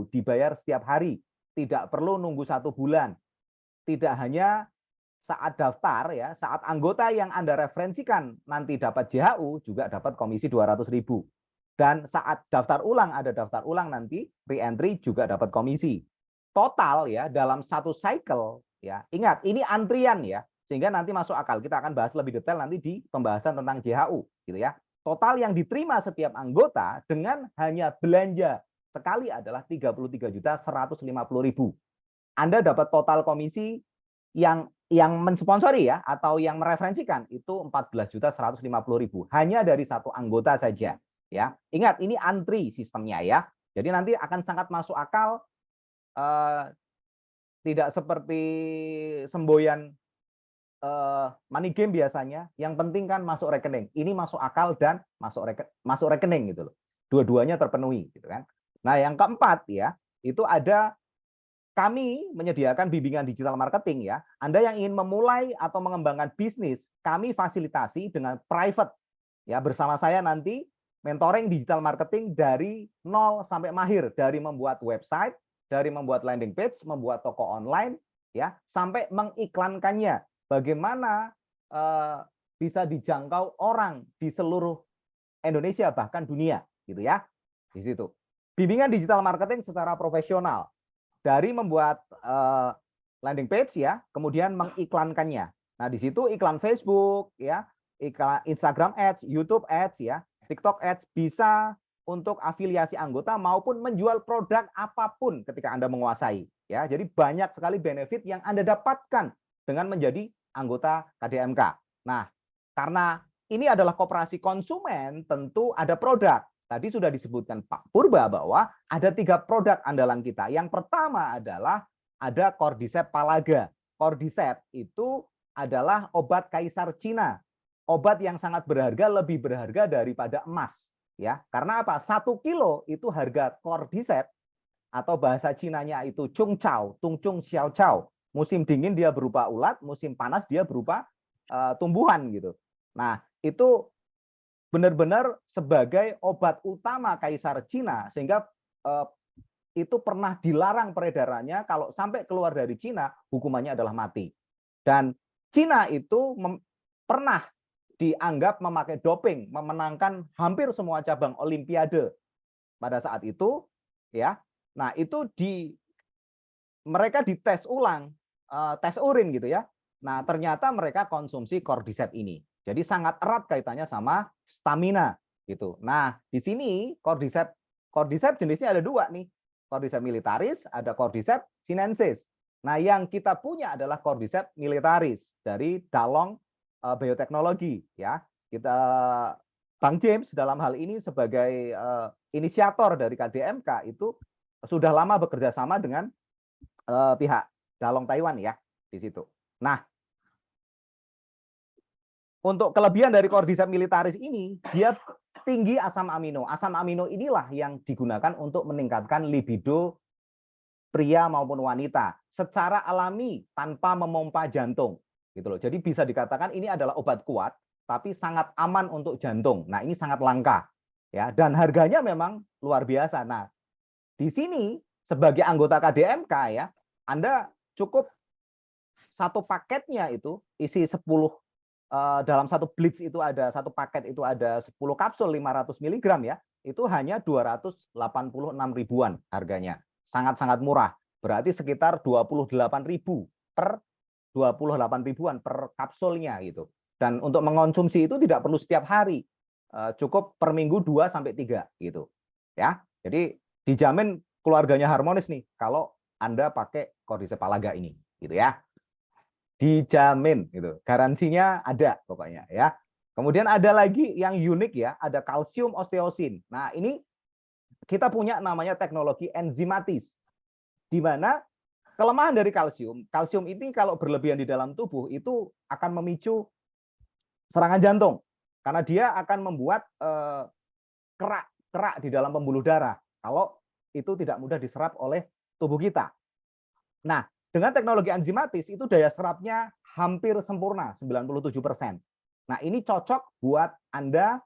dibayar setiap hari. tidak perlu nunggu 1 bulan. Tidak hanya saat daftar ya, saat anggota yang Anda referensikan nanti dapat JHU juga dapat komisi 200.000. Dan saat daftar ulang ada daftar ulang nanti re-entry juga dapat komisi. Total ya dalam satu cycle ya. Ingat ini antrian ya, sehingga nanti masuk akal. Kita akan bahas lebih detail nanti di pembahasan tentang JHU gitu ya. Total yang diterima setiap anggota dengan hanya belanja sekali adalah 33.150.000. Anda dapat total komisi yang mensponsori ya atau yang mereferensikan itu 14.150.000 hanya dari satu anggota saja ya. Ingat ini antri sistemnya ya. Jadi nanti akan sangat masuk akal, tidak seperti semboyan money game biasanya. Yang penting kan masuk rekening. Ini masuk akal dan masuk rekening gitu loh. Dua-duanya terpenuhi gitu kan. Nah, yang keempat ya, itu ada kami menyediakan bimbingan digital marketing ya. Anda yang ingin memulai atau mengembangkan bisnis, kami fasilitasi dengan private ya, bersama saya nanti mentoring digital marketing dari nol sampai mahir, dari membuat website, dari membuat landing page, membuat toko online ya, sampai mengiklankannya. Bagaimana bisa dijangkau orang di seluruh Indonesia bahkan dunia gitu ya. Di situ. Bimbingan digital marketing secara profesional dari membuat landing page ya, kemudian mengiklankannya. Nah, di situ iklan Facebook ya, iklan Instagram Ads, YouTube Ads ya, TikTok Ads bisa untuk afiliasi anggota maupun menjual produk apapun ketika Anda menguasai ya. Jadi banyak sekali benefit yang Anda dapatkan dengan menjadi anggota KDMK. Nah, karena ini adalah koperasi konsumen, tentu ada produk. Tadi sudah disebutkan Pak Purba bahwa ada 3 produk andalan kita. Yang pertama adalah ada Cordyceps Palaga. Cordyceps itu adalah obat kaisar Cina. Obat yang sangat berharga, lebih berharga daripada emas. Ya, karena apa? 1 kilo itu harga Cordyceps atau bahasa Cinanya itu Chung Chao, Tung Chung Xiao Chao. Musim dingin dia berupa ulat, musim panas dia berupa tumbuhan gitu. Nah, itu benar-benar sebagai obat utama kaisar Cina, sehingga itu pernah dilarang peredarannya. Kalau sampai keluar dari Cina, hukumannya adalah mati. Dan Cina itu pernah dianggap memakai doping, memenangkan hampir semua cabang olimpiade pada saat itu ya. Nah, itu mereka dites ulang, tes urin gitu ya. Nah, ternyata mereka konsumsi Cordyceps ini. Jadi sangat erat kaitannya sama stamina gitu. Nah, di sini Cordyceps jenisnya ada 2 nih. Cordyceps militaris, ada Cordyceps sinensis. Nah, yang kita punya adalah Cordyceps militaris dari Dalong Bioteknologi ya. Kita Bang James dalam hal ini sebagai inisiator dari KDMK itu sudah lama bekerja sama dengan pihak Dalong Taiwan ya di situ. Nah, untuk kelebihan dari Cordyceps militaris ini, dia tinggi asam amino. Asam amino inilah yang digunakan untuk meningkatkan libido pria maupun wanita secara alami tanpa memompa jantung. Gitu loh. Jadi bisa dikatakan ini adalah obat kuat, tapi sangat aman untuk jantung. Nah, ini sangat langka. Ya, dan harganya memang luar biasa. Nah, di sini sebagai anggota KDMK ya, Anda cukup satu paketnya itu isi 10 dalam satu blitz itu ada satu paket itu ada 10 kapsul 500 mg ya, itu hanya 286 ribuan harganya. Sangat-sangat murah. Berarti sekitar 28.000 per 28 ribuan per kapsulnya gitu. Dan untuk mengonsumsi itu tidak perlu setiap hari. Cukup per minggu 2 sampai 3 gitu. Ya. Jadi dijamin keluarganya harmonis nih kalau Anda pakai Cordyceps Palaga ini gitu ya. Dijamin gitu, garansinya ada pokoknya ya. Kemudian ada lagi yang unik ya, ada kalsium osteosin. Nah, ini kita punya namanya teknologi enzimatis, di mana kelemahan dari kalsium ini kalau berlebihan di dalam tubuh itu akan memicu serangan jantung, karena dia akan membuat kerak di dalam pembuluh darah kalau itu tidak mudah diserap oleh tubuh kita. Nah, dengan teknologi enzimatis itu daya serapnya hampir sempurna, 97%. Nah, ini cocok buat Anda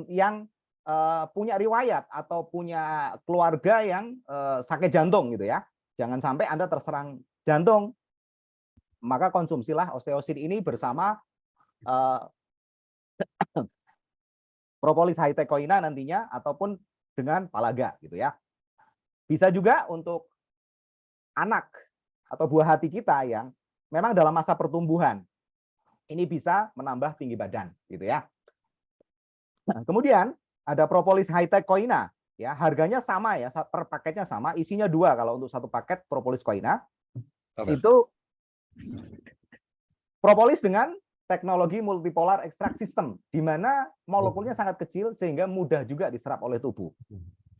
yang punya riwayat atau punya keluarga yang sakit jantung gitu ya. jangan sampai Anda terserang jantung, maka konsumsilah osteosin ini bersama propolis hydroquinone nantinya ataupun dengan palaga gitu ya. Bisa juga untuk anak atau buah hati kita yang memang dalam masa pertumbuhan. Ini bisa menambah tinggi badan gitu ya. Nah, kemudian ada propolis high-tech koina ya, harganya sama ya, per paketnya sama, isinya 2 kalau untuk satu paket propolis koina. Itu propolis dengan teknologi multipolar extract system di mana molekulnya sangat kecil sehingga mudah juga diserap oleh tubuh.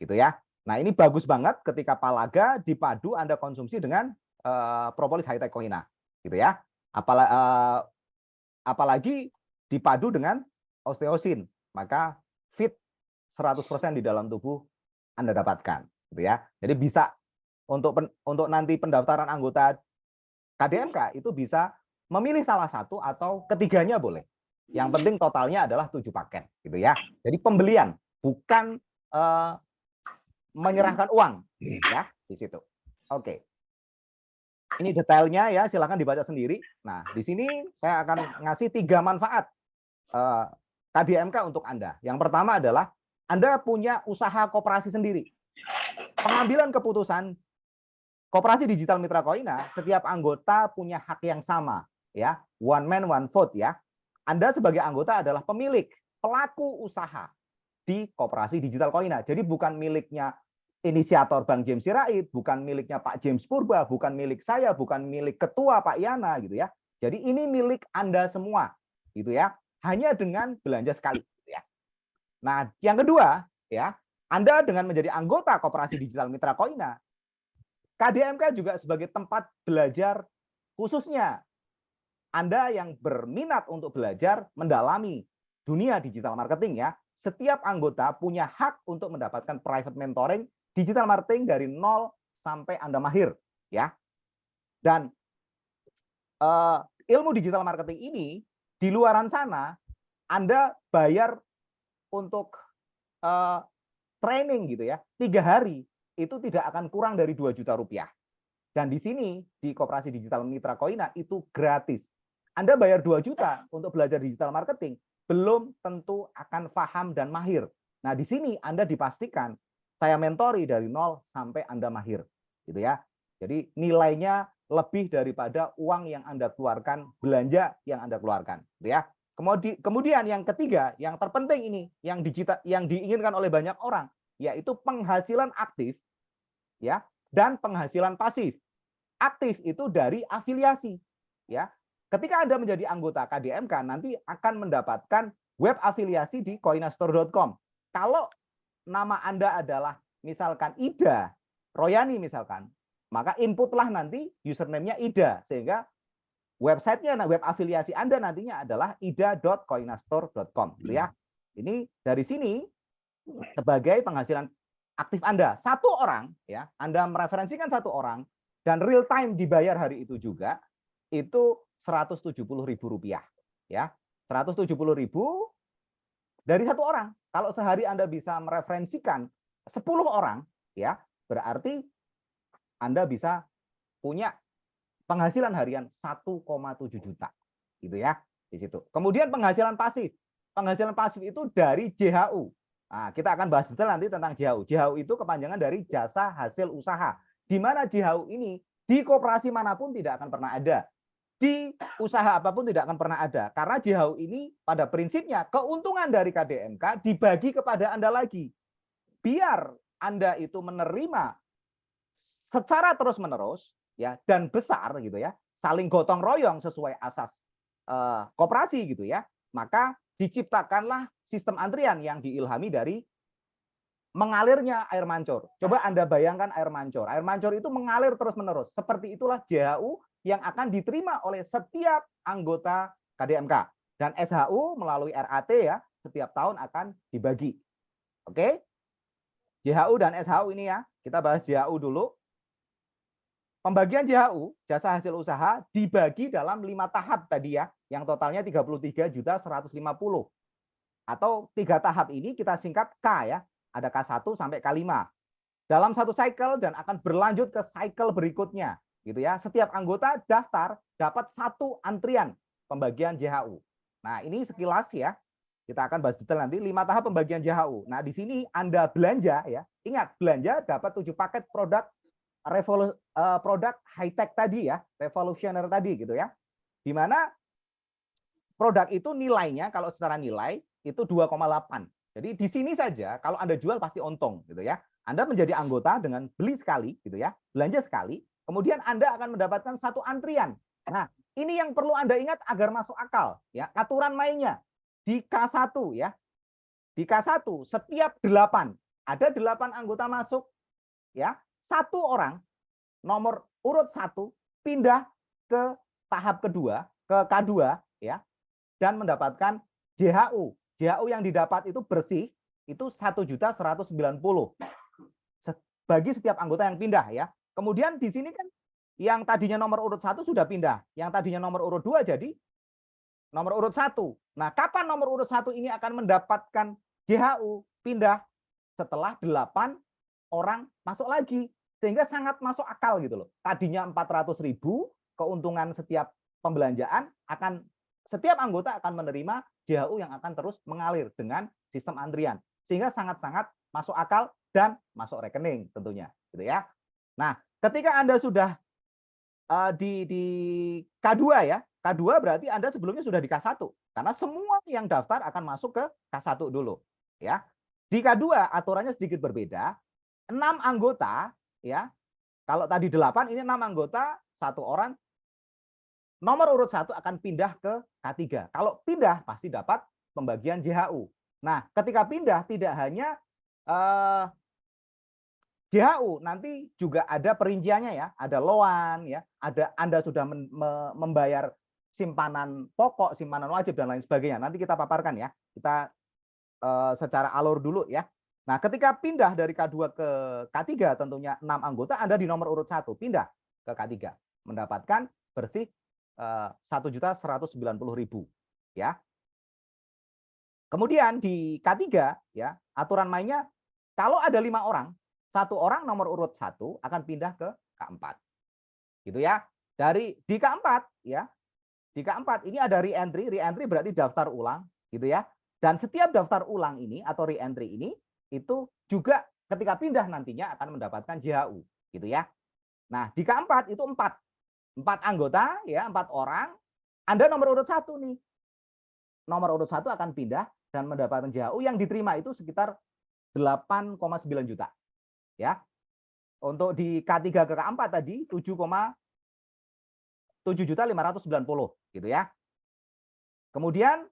Gitu ya. Nah, ini bagus banget ketika palaga dipadu Anda konsumsi dengan propolis high-tech koina gitu ya. Apalagi dipadu dengan osteosin, maka fit 100% di dalam tubuh Anda dapatkan, gitu ya. Jadi bisa untuk nanti pendaftaran anggota KDMK itu bisa memilih salah satu atau ketiganya boleh. Yang penting totalnya adalah 7 paket, gitu ya. Jadi pembelian bukan menyerahkan uang, ya di situ. Oke. Ini detailnya ya, silakan dibaca sendiri. Nah, di sini saya akan ngasih 3 manfaat KDMK untuk Anda. Yang pertama adalah Anda punya usaha koperasi sendiri. Pengambilan keputusan Koperasi Digital Mitra Koina, setiap anggota punya hak yang sama, ya, one man one vote ya. Anda sebagai anggota adalah pemilik, pelaku usaha di Koperasi Digital Koina. Jadi bukan miliknya inisiator Bang James Sirait, bukan miliknya Pak James Purba, bukan milik saya, bukan milik ketua Pak Yana gitu ya. Jadi ini milik Anda semua gitu ya. Hanya dengan belanja sekali gitu ya. Nah, yang kedua ya, Anda dengan menjadi anggota Koperasi Digital Mitra Koina, KDMK juga sebagai tempat belajar khususnya Anda yang berminat untuk belajar mendalami dunia digital marketing ya. Setiap anggota punya hak untuk mendapatkan private mentoring digital marketing dari 0 sampai Anda mahir ya. Dan ilmu digital marketing ini di luaran sana Anda bayar untuk training gitu ya, 3 hari itu tidak akan kurang dari 2 juta rupiah. Dan di sini di Koperasi Digital Mitra Koina itu gratis. Anda bayar 2 juta untuk belajar digital marketing, belum tentu akan paham dan mahir. Nah, di sini Anda dipastikan saya mentori dari 0 sampai Anda mahir, gitu ya. Jadi nilainya lebih daripada uang yang Anda keluarkan, belanja yang Anda keluarkan, gitu ya. Kemudian yang ketiga, yang terpenting ini, yang diinginkan oleh banyak orang, yaitu penghasilan aktif, ya, dan penghasilan pasif. Aktif itu dari afiliasi, ya. Ketika Anda menjadi anggota KDMK, nanti akan mendapatkan web afiliasi di koinastore.com. Kalau nama Anda adalah misalkan Ida Royani misalkan, maka inputlah nanti username-nya Ida, sehingga websitenya, web afiliasi Anda nantinya adalah ida.koinastore.com. Ya. Ini dari sini sebagai penghasilan aktif Anda. 1 orang, ya, Anda mereferensikan 1 orang, dan real time dibayar hari itu juga, itu Rp170.000. Ya, Rp170.000 dari 1 orang. Kalau sehari Anda bisa mereferensikan 10 orang, ya, berarti Anda bisa punya penghasilan harian 1,7 juta. Gitu ya, di situ. Kemudian penghasilan pasif. Penghasilan pasif itu dari JHU. Nah, kita akan bahas detail nanti tentang JHU. JHU itu kepanjangan dari jasa hasil usaha. Di mana JHU ini di koperasi manapun tidak akan pernah ada. Di usaha apapun tidak akan pernah ada. Karena JHU ini pada prinsipnya keuntungan dari KDMK dibagi kepada Anda lagi. Biar Anda itu menerima secara terus-menerus ya, dan besar gitu ya, saling gotong royong sesuai asas koperasi gitu ya, maka diciptakanlah sistem antrian yang diilhami dari mengalirnya air mancur. Coba Anda bayangkan air mancur. Air mancur itu mengalir terus-menerus. Seperti itulah JHU yang akan diterima oleh setiap anggota KDMK. Dan SHU melalui RAT ya, setiap tahun akan dibagi. Oke? JHU dan SHU ini ya, kita bahas JHU dulu. Pembagian JHU, jasa hasil usaha, dibagi dalam 5 tahap tadi ya, yang totalnya 33.150.000. Atau 3 tahap ini kita singkat K ya, ada K1 sampai K5. dalam satu cycle dan akan berlanjut ke cycle berikutnya, gitu ya. Setiap anggota daftar dapat satu antrian pembagian JHU. Nah, ini sekilas ya. Kita akan bahas detail nanti 5 tahap pembagian JHU. Nah, di sini Anda belanja ya. Ingat, belanja dapat 7 paket produk produk high tech tadi ya, revolusioner tadi gitu ya. Di mana produk itu nilainya kalau secara nilai itu 2,8. Jadi di sini saja kalau Anda jual pasti untung gitu ya. Anda menjadi anggota dengan beli sekali gitu ya, belanja sekali, kemudian Anda akan mendapatkan satu antrian. Nah, ini yang perlu Anda ingat agar masuk akal ya. Aturan mainnya di K1 ya. Di K1 setiap 8 ada 8 anggota masuk ya. Satu orang nomor urut 1 pindah ke tahap kedua, ke K2 ya, dan mendapatkan JHU. JHU yang didapat itu bersih itu 1.190.000 bagi setiap anggota yang pindah ya. Kemudian di sini kan yang tadinya nomor urut 1 sudah pindah, yang tadinya nomor urut 2 jadi nomor urut 1. Nah, kapan nomor urut 1 ini akan mendapatkan JHU pindah? Setelah 8 orang masuk lagi. Sehingga sangat masuk akal gitu loh. Tadinya 400.000 keuntungan setiap pembelanjaan akan setiap anggota akan menerima JHU yang akan terus mengalir dengan sistem antrian. Sehingga sangat-sangat masuk akal dan masuk rekening tentunya, gitu ya. Nah, ketika Anda sudah di K2 ya, K2 berarti Anda sebelumnya sudah di K1 karena semua yang daftar akan masuk ke K1 dulu, ya. Di K2 aturannya sedikit berbeda, 6 anggota ya. Kalau tadi 8 ini 6 anggota, 1 orang nomor urut 1 akan pindah ke K3. Kalau pindah pasti dapat pembagian JHU. Nah, ketika pindah tidak hanya JHU, nanti juga ada perinciannya ya, ada loan ya, ada Anda sudah membayar simpanan pokok, simpanan wajib dan lain sebagainya. Nanti kita paparkan ya. Kita secara alur dulu ya. Nah, ketika pindah dari K2 ke K3 tentunya 6 anggota Anda di nomor urut 1 pindah ke K3 mendapatkan bersih 1.190.000 ya. Kemudian di K3 ya, aturan mainnya kalau ada 5 orang, 1 orang nomor urut 1 akan pindah ke K4. Gitu ya. Di K4 ya. Di K4 ini ada re-entry, re-entry berarti daftar ulang gitu ya. Dan setiap daftar ulang ini atau re-entry ini itu juga ketika pindah nantinya akan mendapatkan JHU gitu ya. Nah, di K4 itu 4 anggota ya, 4 orang. Anda nomor urut 1 nih. Nomor urut 1 akan pindah dan mendapatkan JHU yang diterima itu sekitar 8,9 juta. Ya. Untuk di K3 ke K4 tadi 7.590 gitu ya. Kemudian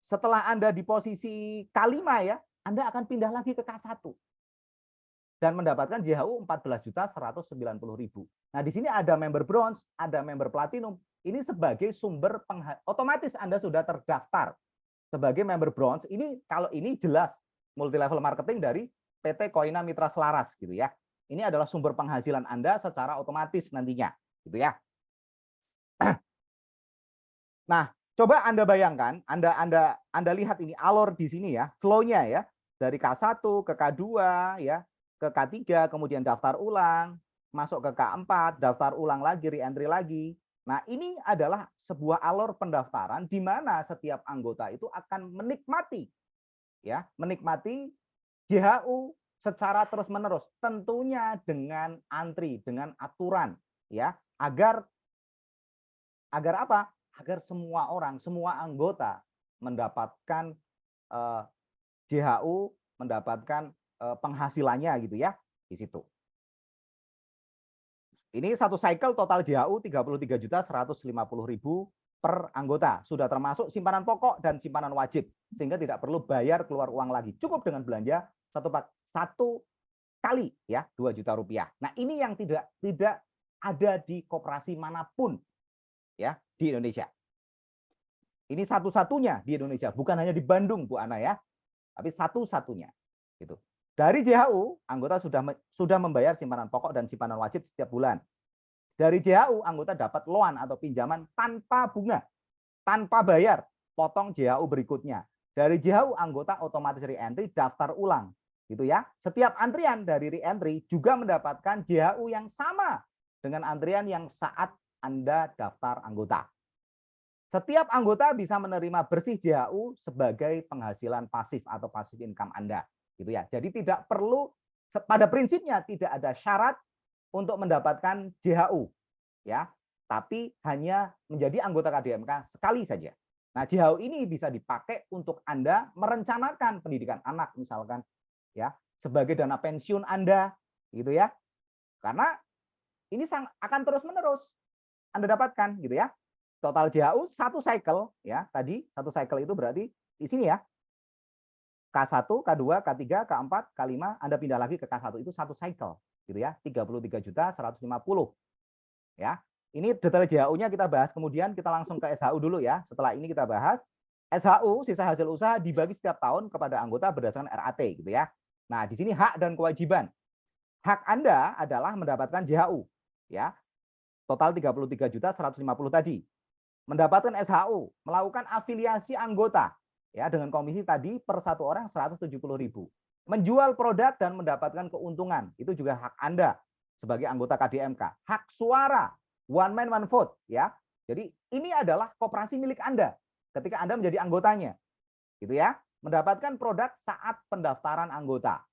setelah Anda di posisi K5 ya, Anda akan pindah lagi ke K1 dan mendapatkan JHU 14.190.000. Nah, di sini ada member bronze, ada member platinum. Ini sebagai sumber otomatis Anda sudah terdaftar sebagai member bronze. Ini kalau ini jelas multi level marketing dari PT Koina Mitra Selaras gitu ya. Ini adalah sumber penghasilan Anda secara otomatis nantinya, gitu ya. Nah, coba Anda bayangkan, Anda lihat ini alur di sini ya, flow-nya ya. Dari K1 ke K2 ya, ke K3 kemudian daftar ulang, masuk ke K4, daftar ulang lagi, re-entry lagi. Nah, ini adalah sebuah alur pendaftaran di mana setiap anggota itu akan menikmati JHU secara terus-menerus, tentunya dengan antri, dengan aturan ya, agar apa? Agar semua orang, semua anggota mendapatkan JHU, mendapatkan penghasilannya gitu ya di situ. Ini satu cycle total JHU 33.150.000 per anggota, sudah termasuk simpanan pokok dan simpanan wajib, sehingga tidak perlu bayar keluar uang lagi, cukup dengan belanja satu kali ya 2 juta rupiah. Nah, ini yang tidak ada di koperasi manapun ya di Indonesia. Ini satu-satunya di Indonesia, bukan hanya di Bandung Bu Ana ya, tapi satu-satunya gitu. Dari JHU anggota sudah membayar simpanan pokok dan simpanan wajib setiap bulan. Dari JHU anggota dapat loan atau pinjaman tanpa bunga, tanpa bayar, potong JHU berikutnya. Dari JHU anggota otomatis re-entry daftar ulang. gitu ya. Setiap antrian dari re-entry juga mendapatkan JHU yang sama dengan antrian yang saat Anda daftar anggota. Setiap anggota bisa menerima bersih JHU sebagai penghasilan pasif atau passive income Anda, gitu ya. Jadi tidak perlu, pada prinsipnya tidak ada syarat untuk mendapatkan JHU, ya, tapi hanya menjadi anggota KDMK sekali saja. Nah, JHU ini bisa dipakai untuk Anda merencanakan pendidikan anak misalkan, ya, sebagai dana pensiun Anda, gitu ya. Karena ini akan terus-menerus Anda dapatkan, gitu ya. Total JHU satu cycle, ya, tadi satu cycle itu berarti di sini ya. K1, K2, K3, K4, K5, Anda pindah lagi ke K1 itu satu cycle, gitu ya. 33.150.000. Ya. Ini detail JHU-nya kita bahas, kemudian kita langsung ke SHU dulu ya. Setelah ini kita bahas SHU, sisa hasil usaha dibagi setiap tahun kepada anggota berdasarkan RAT, gitu ya. Nah, di sini hak dan kewajiban. Hak Anda adalah mendapatkan JHU, ya. Total 33.150 tadi. Mendapatkan SHU, melakukan afiliasi anggota, ya, dengan komisi tadi per satu orang 170.000. Menjual produk dan mendapatkan keuntungan, itu juga hak Anda sebagai anggota KDMK. Hak suara, one man one vote, ya. Jadi ini adalah koperasi milik Anda ketika Anda menjadi anggotanya, gitu ya. Mendapatkan produk saat pendaftaran anggota.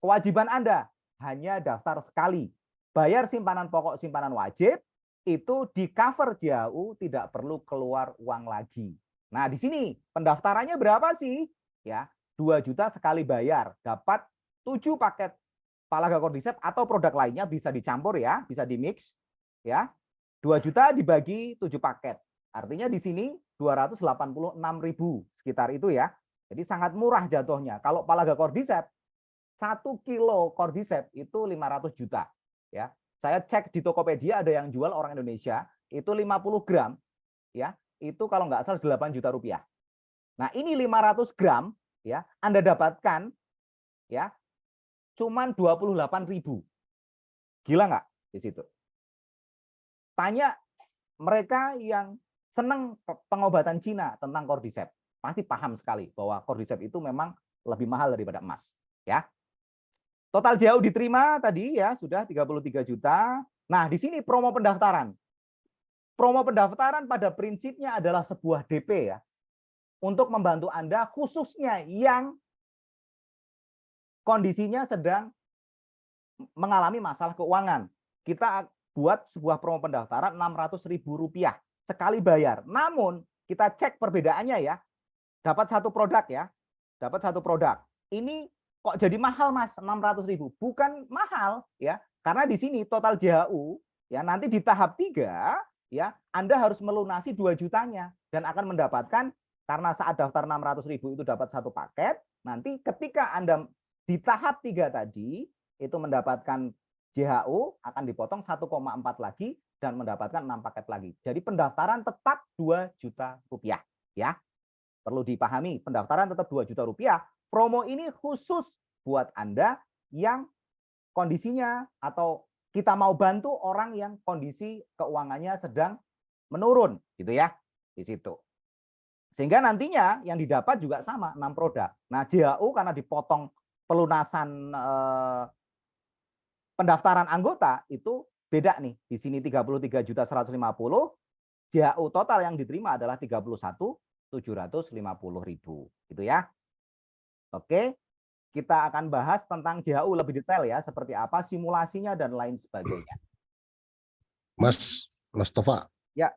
Kewajiban Anda hanya daftar sekali. Bayar simpanan pokok, simpanan wajib, itu di cover JHU, tidak perlu keluar uang lagi. Nah, di sini pendaftarannya berapa sih? Ya, 2 juta sekali bayar, dapat 7 paket Palaga Cordyceps atau produk lainnya, bisa dicampur ya, bisa dimix ya. 2 juta dibagi 7 paket. Artinya di sini 286.000 sekitar itu ya. Jadi sangat murah jatuhnya. Kalau Palaga Cordyceps 1 kilo Cordyceps itu 500 juta ya. Saya cek di Tokopedia ada yang jual orang Indonesia itu 50 gram, ya, itu kalau nggak salah 8 juta rupiah. Nah ini 500 gram, ya, Anda dapatkan, ya, cuman 28.000. Gila nggak di situ? Tanya mereka yang senang pengobatan Cina tentang Cordyceps, pasti paham sekali bahwa Cordyceps itu memang lebih mahal daripada emas, ya. Total JHU diterima tadi ya sudah 33 juta. Nah, di sini promo pendaftaran. Promo pendaftaran pada prinsipnya adalah sebuah DP ya. Untuk membantu Anda khususnya yang kondisinya sedang mengalami masalah keuangan. Kita buat sebuah promo pendaftaran Rp600.000 sekali bayar. Namun kita cek perbedaannya ya. Dapat satu produk ya. Dapat satu produk. Ini kok jadi mahal Mas 600.000? Bukan mahal ya, karena di sini total JHU ya nanti di tahap 3 ya Anda harus melunasi 2 jutanya dan akan mendapatkan, karena saat daftar 600.000 itu dapat satu paket, nanti ketika Anda di tahap 3 tadi itu mendapatkan JHU akan dipotong 1,4 lagi dan mendapatkan 6 paket lagi. Jadi pendaftaran tetap 2 juta rupiah ya. Perlu dipahami, pendaftaran tetap 2 juta rupiah. Promo ini khusus buat Anda yang kondisinya atau kita mau bantu orang yang kondisi keuangannya sedang menurun gitu ya di situ. Sehingga nantinya yang didapat juga sama 6 produk. Nah, JHU karena dipotong pelunasan pendaftaran anggota itu beda nih. Di sini 33.150.000, JHU total yang diterima adalah 31.750.000 gitu ya. Oke, kita akan bahas tentang JHU lebih detail ya, seperti apa simulasinya dan lain sebagainya. Mas Tova. Ya.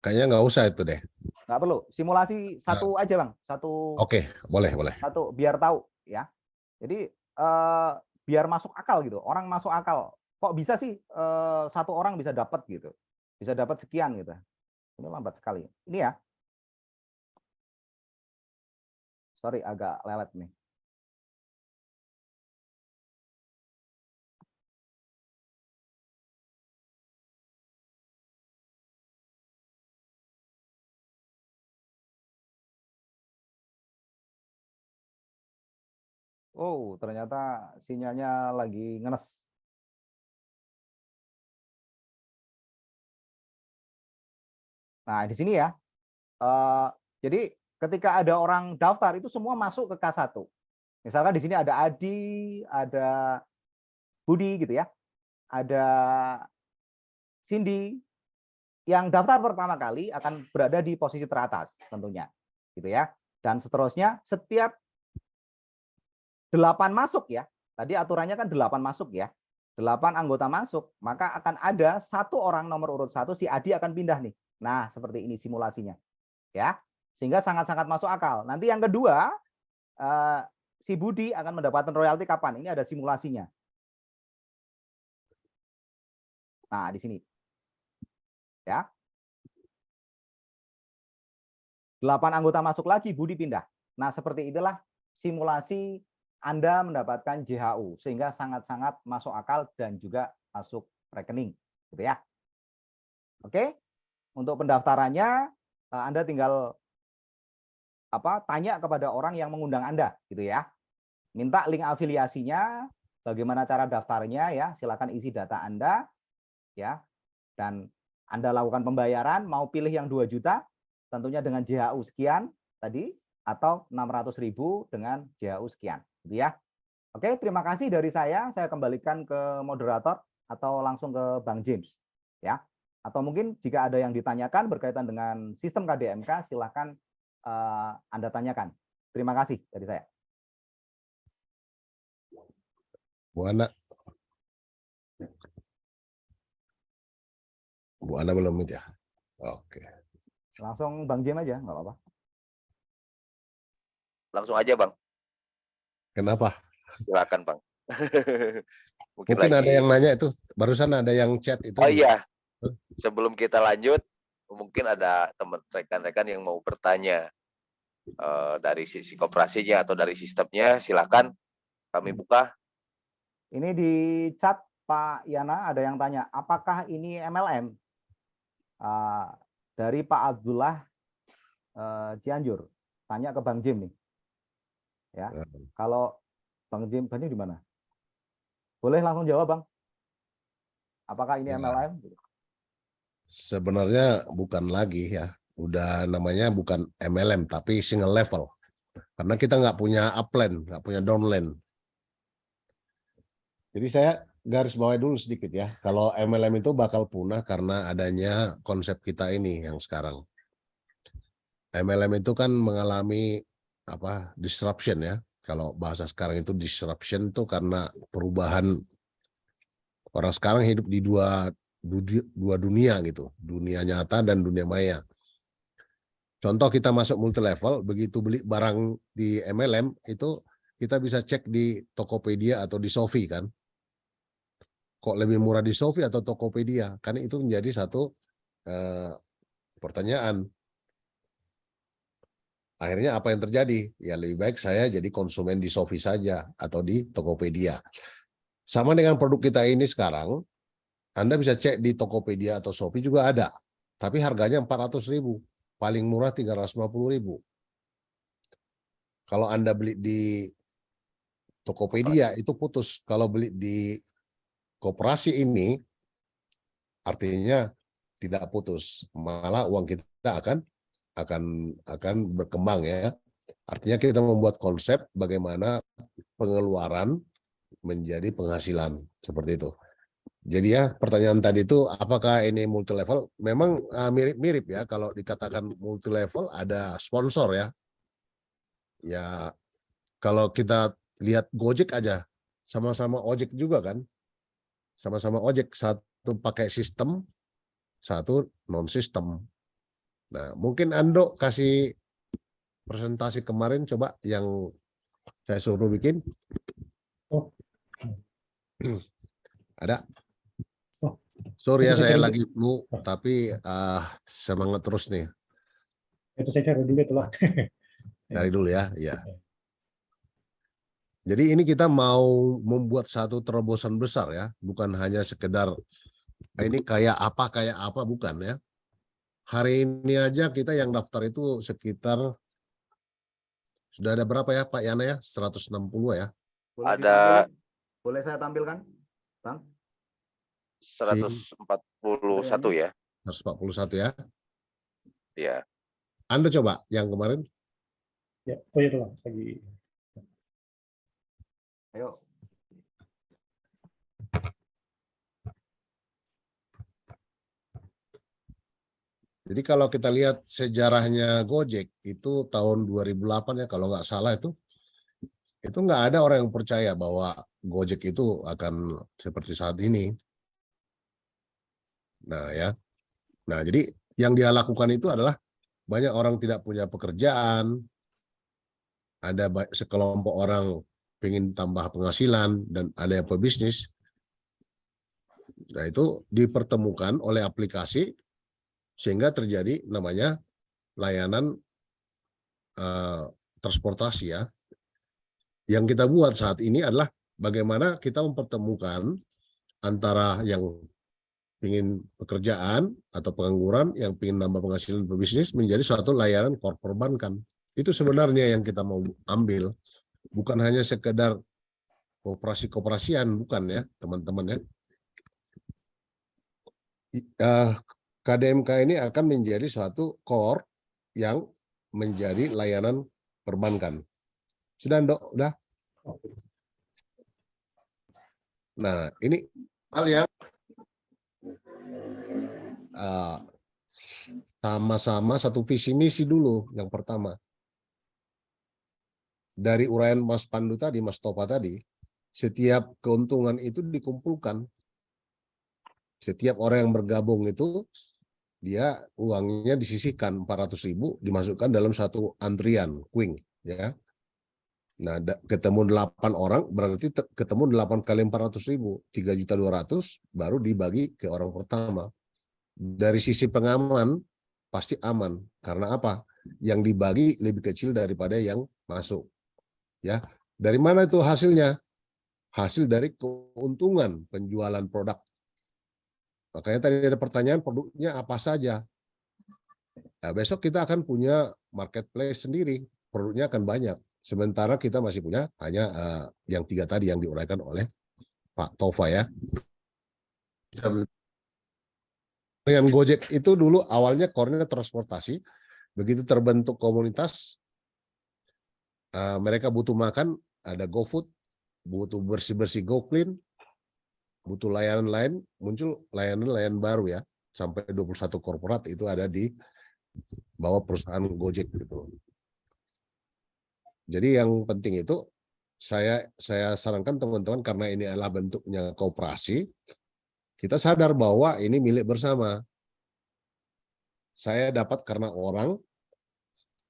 Kayaknya nggak usah itu deh. Nggak perlu. Simulasi satu aja Bang. Satu. Oke, boleh. Satu, biar tahu ya. Jadi biar masuk akal gitu. Orang masuk akal. Kok bisa sih satu orang bisa dapat gitu. Bisa dapat sekian gitu. Ini lambat sekali. Ini ya. Sorry, agak lelet nih. Oh, ternyata sinyalnya lagi ngenes. Nah, di sini ya. Jadi ketika ada orang daftar itu semua masuk ke K1. Misalkan di sini ada Adi, ada Budi gitu ya, ada Cindy. Yang daftar pertama kali akan berada di posisi teratas tentunya, gitu ya. Dan seterusnya setiap 8 masuk ya. Tadi aturannya kan 8 masuk ya. 8 anggota masuk, maka akan ada 1 orang nomor urut 1 si Adi akan pindah nih. Nah, seperti ini simulasinya. Ya. Sehingga sangat-sangat masuk akal. Nanti yang kedua, si Budi akan mendapatkan royalti kapan? Ini ada simulasinya. Nah, di sini. Ya. 8 anggota masuk lagi, Budi pindah. Nah, seperti itulah simulasi Anda mendapatkan JHU, sehingga sangat-sangat masuk akal dan juga masuk rekening. Gitu ya. Oke, untuk pendaftarannya, Anda tinggal tanya kepada orang yang mengundang Anda. Gitu ya. Minta link afiliasinya, bagaimana cara daftarnya, ya silakan isi data Anda. Ya, dan Anda lakukan pembayaran, mau pilih yang 2 juta, tentunya dengan JHU sekian tadi, atau 600.000 dengan JHU sekian. Gitu ya. Oke, terima kasih dari saya kembalikan ke moderator atau langsung ke Bang James. Ya. Atau mungkin jika ada yang ditanyakan berkaitan dengan sistem KDMK, silahkan Anda tanyakan. Terima kasih dari saya. Bu Ana belum ya? Oke. Langsung Bang James aja, nggak apa-apa. Langsung aja, Bang. Kenapa? Silakan, Bang. Mungkin ada yang nanya itu, barusan ada yang chat itu. Oh iya, sebelum kita lanjut, mungkin ada teman rekan-rekan yang mau bertanya dari sisi koperasinya atau dari sistemnya, silakan kami buka. Ini di chat Pak Yana ada yang tanya, apakah ini MLM? Dari Pak Abdullah Cianjur, tanya ke Bang Jim nih. Ya, kalau Bang Jim tadi di mana? Boleh langsung jawab, Bang. Apakah ini MLM? Sebenarnya bukan lagi ya, udah namanya bukan MLM tapi single level. Karena kita nggak punya upline, nggak punya downline. Jadi saya garis bawahi dulu sedikit ya. Kalau MLM itu bakal punah karena adanya konsep kita ini yang sekarang. MLM itu kan mengalami disruption ya. Kalau bahasa sekarang itu disruption itu karena perubahan orang sekarang hidup di dua dunia gitu, dunia nyata dan dunia maya. Contoh kita masuk multi level, begitu beli barang di MLM itu kita bisa cek di Tokopedia atau di Shopee kan. Kok lebih murah di Shopee atau Tokopedia? Kan itu menjadi satu pertanyaan. Akhirnya apa yang terjadi? Ya lebih baik saya jadi konsumen di Shopee saja atau di Tokopedia. Sama dengan produk kita ini sekarang, Anda bisa cek di Tokopedia atau Shopee juga ada. Tapi harganya 400.000, paling murah 350.000. Kalau Anda beli di Tokopedia itu putus. Kalau beli di koperasi ini artinya tidak putus. Malah uang kita akan berkembang ya. Artinya kita membuat konsep bagaimana pengeluaran menjadi penghasilan seperti itu. Jadi ya pertanyaan tadi itu apakah ini multi level? Memang mirip-mirip ya, kalau dikatakan multi level ada sponsor ya. Ya kalau kita lihat Gojek aja sama-sama ojek juga kan. Sama-sama ojek, satu pakai sistem, satu non sistem. Nah, mungkin Ando kasih presentasi kemarin coba yang saya suruh bikin. Oh. Ada? Oh. Sorry ya saya lagi flu, tapi semangat terus nih. Itu saya cari dulu itulah. Cari dulu ya, ya. Jadi ini kita mau membuat satu terobosan besar ya, bukan hanya sekedar ini kayak apa bukan ya. Hari ini aja kita yang daftar itu sekitar sudah ada berapa ya Pak Yana ya? 160 ya. Boleh saya tampilkan, Bang? 141 ya. 141 ya. Iya. Anda coba yang kemarin. Ya, oh itu lah lagi. Ayo. Jadi kalau kita lihat sejarahnya Gojek itu tahun 2008 ya kalau nggak salah itu nggak ada orang yang percaya bahwa Gojek itu akan seperti saat ini. Nah ya, nah jadi yang dia lakukan itu adalah banyak orang tidak punya pekerjaan, ada sekelompok orang ingin tambah penghasilan dan ada yang pebisnis. Nah itu dipertemukan oleh aplikasi sehingga terjadi namanya layanan transportasi ya. Yang kita buat saat ini adalah bagaimana kita mempertemukan antara yang ingin pekerjaan atau pengangguran, yang ingin nambah penghasilan berbisnis menjadi suatu layanan perbankan. Itu sebenarnya yang kita mau ambil, bukan hanya sekedar kooperasi-kooperasian, bukan ya teman-teman ya. KDMK ini akan menjadi suatu core yang menjadi layanan perbankan. Sudah, Dok? Udah? Nah, ini hal yang sama-sama satu visi misi dulu yang pertama. Dari uraian Mas Pandu tadi, Mas Topa tadi, setiap keuntungan itu dikumpulkan. Setiap orang yang bergabung itu dia uangnya disisihkan 400.000 dimasukkan dalam satu antrian queuing ya. Nah, ketemu 8 orang berarti ketemu 8 kali 400.000, 3.200.000 baru dibagi ke orang pertama. Dari sisi pengaman pasti aman karena apa? Yang dibagi lebih kecil daripada yang masuk. Ya. Dari mana itu hasilnya? Hasil dari keuntungan penjualan produk. Makanya tadi ada pertanyaan produknya apa saja. Nah, besok kita akan punya marketplace sendiri, produknya akan banyak. Sementara kita masih punya hanya yang 3 tadi yang diuraikan oleh Pak Tova ya. Dengan Gojek itu dulu awalnya core-nya transportasi, begitu terbentuk komunitas, mereka butuh makan, ada GoFood, butuh bersih-bersih GoClean, butuh layanan lain, muncul layanan-layanan baru ya, sampai 21 korporat itu ada di bawah perusahaan Gojek gitu. Jadi yang penting itu saya sarankan teman-teman karena ini adalah bentuknya koperasi, kita sadar bahwa ini milik bersama. Saya dapat karena orang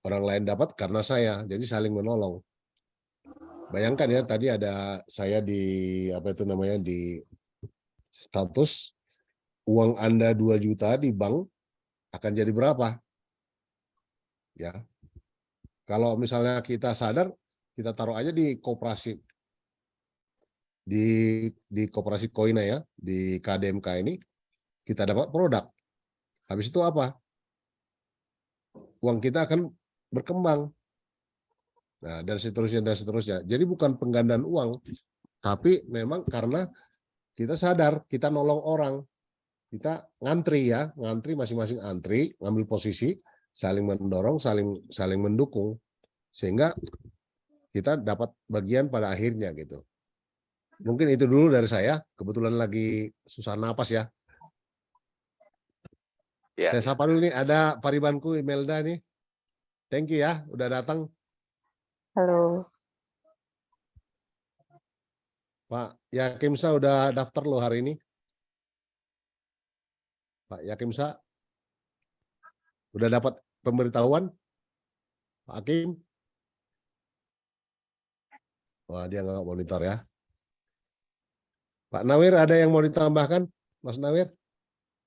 lain dapat karena saya, jadi saling menolong. Bayangkan ya tadi ada saya di apa itu namanya di status uang Anda 2 juta di bank akan jadi berapa? Ya. Kalau misalnya kita sadar, kita taruh aja di koperasi di koperasi Koina ya, di KDMK ini kita dapat produk. Habis itu apa? Uang kita akan berkembang. Nah, dan seterusnya dan seterusnya. Jadi bukan penggandaan uang, tapi memang karena kita sadar, kita nolong orang. Kita ngantri ya, ngantri masing-masing antri, ngambil posisi, saling mendorong, saling mendukung, sehingga kita dapat bagian pada akhirnya gitu. Mungkin itu dulu dari saya. Kebetulan lagi susah napas ya. Saya sapa dulu nih, ada paribanku Imelda nih. Thank you ya, udah datang. Halo. Pak Yakimsa udah daftar loh hari ini. Pak Yakimsa udah dapat pemberitahuan? Pak Hakim? Wah, dia nggak monitor ya. Pak Nawir ada yang mau ditambahkan? Mas Nawir?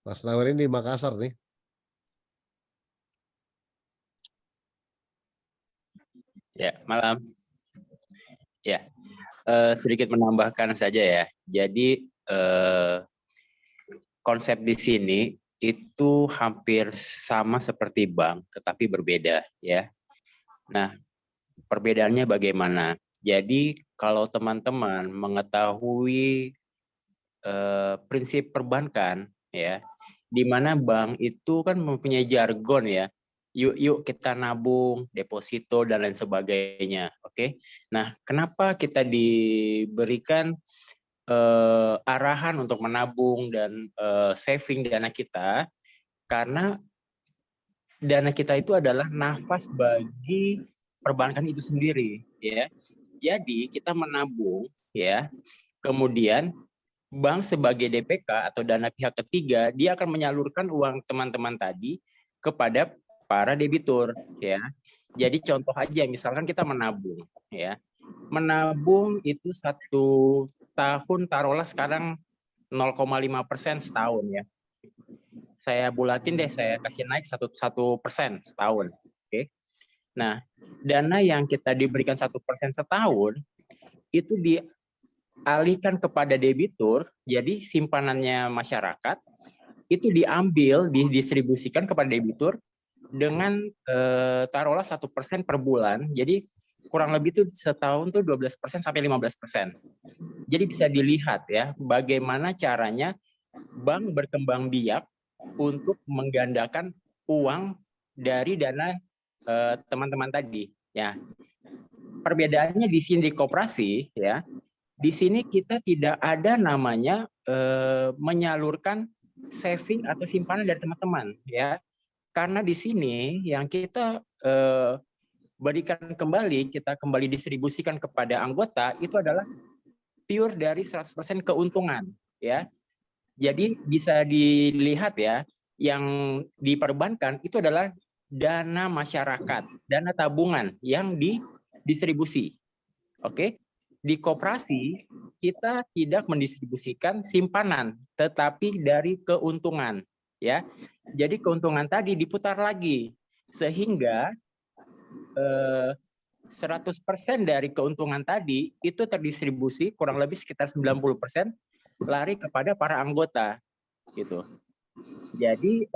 Mas Nawir ini di Makassar nih. Ya, malam. Ya, sedikit menambahkan saja ya. Jadi konsep di sini itu hampir sama seperti bank, tetapi berbeda ya. Nah, perbedaannya bagaimana? Jadi kalau teman-teman mengetahui prinsip perbankan ya, di mana bank itu kan mempunyai jargon ya. Yuk kita nabung, deposito dan lain sebagainya. Oke. Oke. Nah, kenapa kita diberikan arahan untuk menabung dan saving dana kita? Karena dana kita itu adalah nafas bagi perbankan itu sendiri, ya. Jadi kita menabung, ya. Kemudian bank sebagai DPK atau dana pihak ketiga, dia akan menyalurkan uang teman-teman tadi kepada para debitur, ya. Jadi contoh aja, misalkan kita menabung, ya. Menabung itu 1 tahun taruhlah sekarang 0,5% setahun, ya. Saya bulatin deh, saya kasih naik 1% setahun, oke. Nah, dana yang kita diberikan 1% setahun itu dialihkan kepada debitur, jadi simpanannya masyarakat itu diambil, didistribusikan kepada debitur dengan taruhlah 1% per bulan. Jadi kurang lebih itu setahun tuh 12% sampai 15%. Jadi bisa dilihat ya bagaimana caranya bank berkembang biak untuk menggandakan uang dari dana teman-teman tadi, ya. Perbedaannya di sini di koperasi, ya. Di sini kita tidak ada namanya menyalurkan saving atau simpanan dari teman-teman, ya. Karena di sini yang kita berikan kembali, kita kembali distribusikan kepada anggota itu adalah pure dari 100% keuntungan, ya. Jadi bisa dilihat ya, yang diperbankan itu adalah dana masyarakat, dana tabungan yang didistribusi. Oke? Di koperasi kita tidak mendistribusikan simpanan, tetapi dari keuntungan, ya. Jadi keuntungan tadi diputar lagi sehingga 100% dari keuntungan tadi itu terdistribusi kurang lebih sekitar 90% lari kepada para anggota gitu. Jadi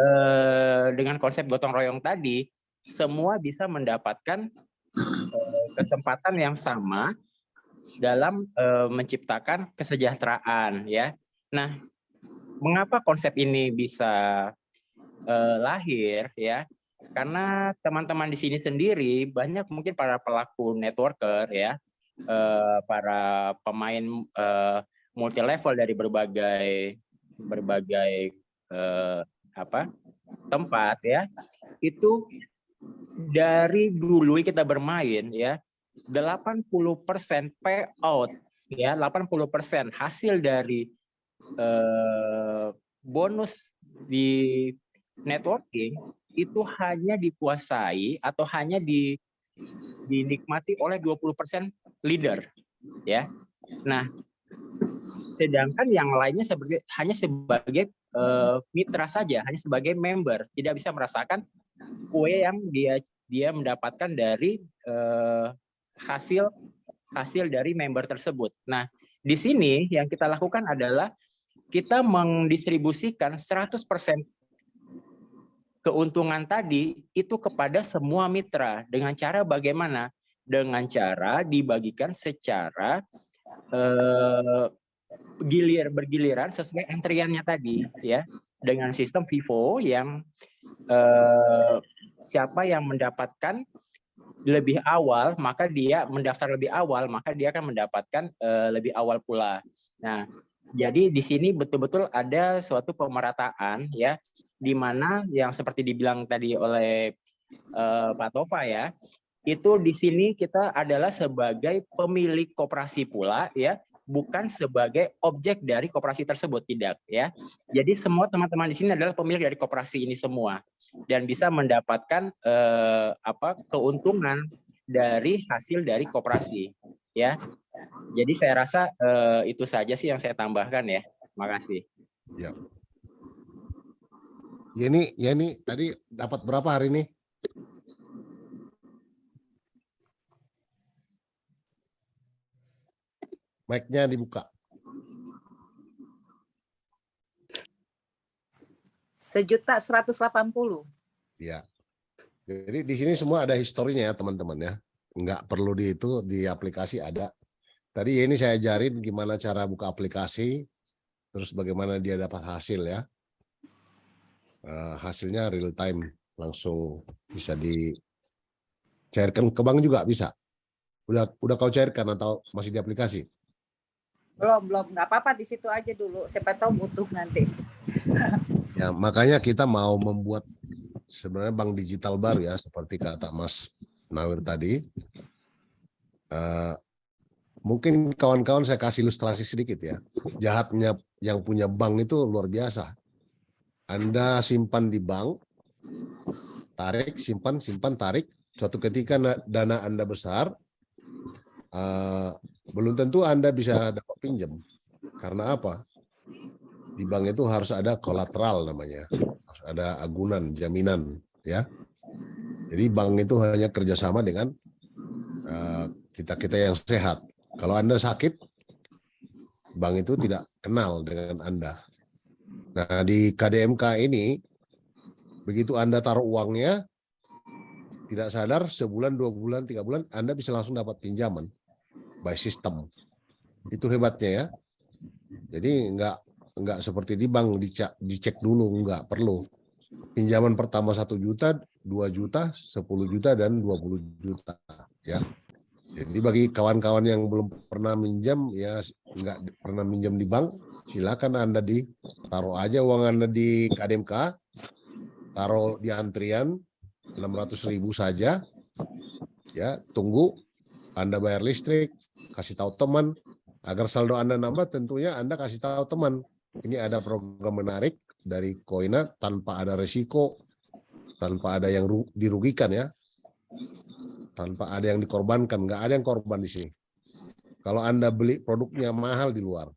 dengan konsep gotong royong tadi semua bisa mendapatkan kesempatan yang sama dalam menciptakan kesejahteraan, ya. Nah, mengapa konsep ini bisa lahir, ya? Karena teman-teman di sini sendiri banyak mungkin para pelaku networker, ya, para pemain multi level dari berbagai tempat, ya. Itu dari dulu kita bermain, ya, 80% payout, ya, 80% hasil dari bonus di networking itu hanya dikuasai atau hanya dinikmati oleh 20% leader, ya. Nah, sedangkan yang lainnya hanya sebagai mitra saja, hanya sebagai member, tidak bisa merasakan kue yang dia mendapatkan dari hasil dari member tersebut. Nah, di sini yang kita lakukan adalah kita mendistribusikan 100% keuntungan tadi itu kepada semua mitra dengan cara bagaimana? Dengan cara dibagikan secara bergiliran sesuai antriannya tadi, ya, dengan sistem FIFO yang siapa yang mendapatkan lebih awal maka dia mendaftar lebih awal maka dia akan mendapatkan lebih awal pula. Nah, jadi di sini betul-betul ada suatu pemerataan, ya, di mana yang seperti dibilang tadi oleh Pak Tova, ya, itu di sini kita adalah sebagai pemilik koperasi pula, ya, bukan sebagai objek dari koperasi tersebut, tidak, ya. Jadi semua teman-teman di sini adalah pemilik dari koperasi ini semua dan bisa mendapatkan keuntungan dari hasil dari koperasi, ya. Jadi saya rasa itu saja sih yang saya tambahkan, ya. Makasih. Ya. Yeni tadi dapat berapa hari ini? Mic-nya dibuka. 1.180.000. Ya. Jadi di sini semua ada historinya ya teman-teman, ya. Nggak perlu di aplikasi ada. Tadi ini saya ajarin gimana cara buka aplikasi, terus bagaimana dia dapat hasil, ya. Hasilnya real time, langsung bisa dicairkan ke bank juga bisa. Udah kau cairkan atau masih di aplikasi? Belum, nggak apa-apa di situ aja dulu. Siapa tahu butuh nanti. Ya, makanya kita mau membuat sebenarnya bank digital baru ya, seperti kata Mas Nawir tadi. Mungkin kawan-kawan saya kasih ilustrasi sedikit ya. Jahatnya yang punya bank itu luar biasa. Anda simpan di bank, tarik, simpan, tarik. Suatu ketika dana Anda besar, belum tentu Anda bisa dapat pinjam. Karena apa? Di bank itu harus ada kolateral namanya, harus ada agunan, jaminan, ya. Jadi bank itu hanya kerjasama dengan kita yang sehat. Kalau Anda sakit, bank itu tidak kenal dengan Anda. Nah, di KDMK ini, begitu Anda taruh uangnya, tidak sadar sebulan, 2 bulan, 3 bulan, Anda bisa langsung dapat pinjaman by system. Itu hebatnya ya. Jadi enggak seperti di bank dicek dulu, enggak perlu. Pinjaman pertama 1 juta, 2 juta, 10 juta, dan 20 juta. Ya. Jadi bagi kawan-kawan yang belum pernah minjam, ya enggak pernah minjam di bank, silakan Anda taruh aja uang Anda di KDMK, taruh di antrian 600.000 saja, ya tunggu Anda bayar listrik, kasih tahu teman, agar saldo Anda nambah tentunya Anda kasih tahu teman. Ini ada program menarik dari Koina tanpa ada resiko, tanpa ada yang dirugikan ya, tanpa ada yang dikorbankan, nggak ada yang korban di sini. Kalau Anda beli produknya mahal di luar,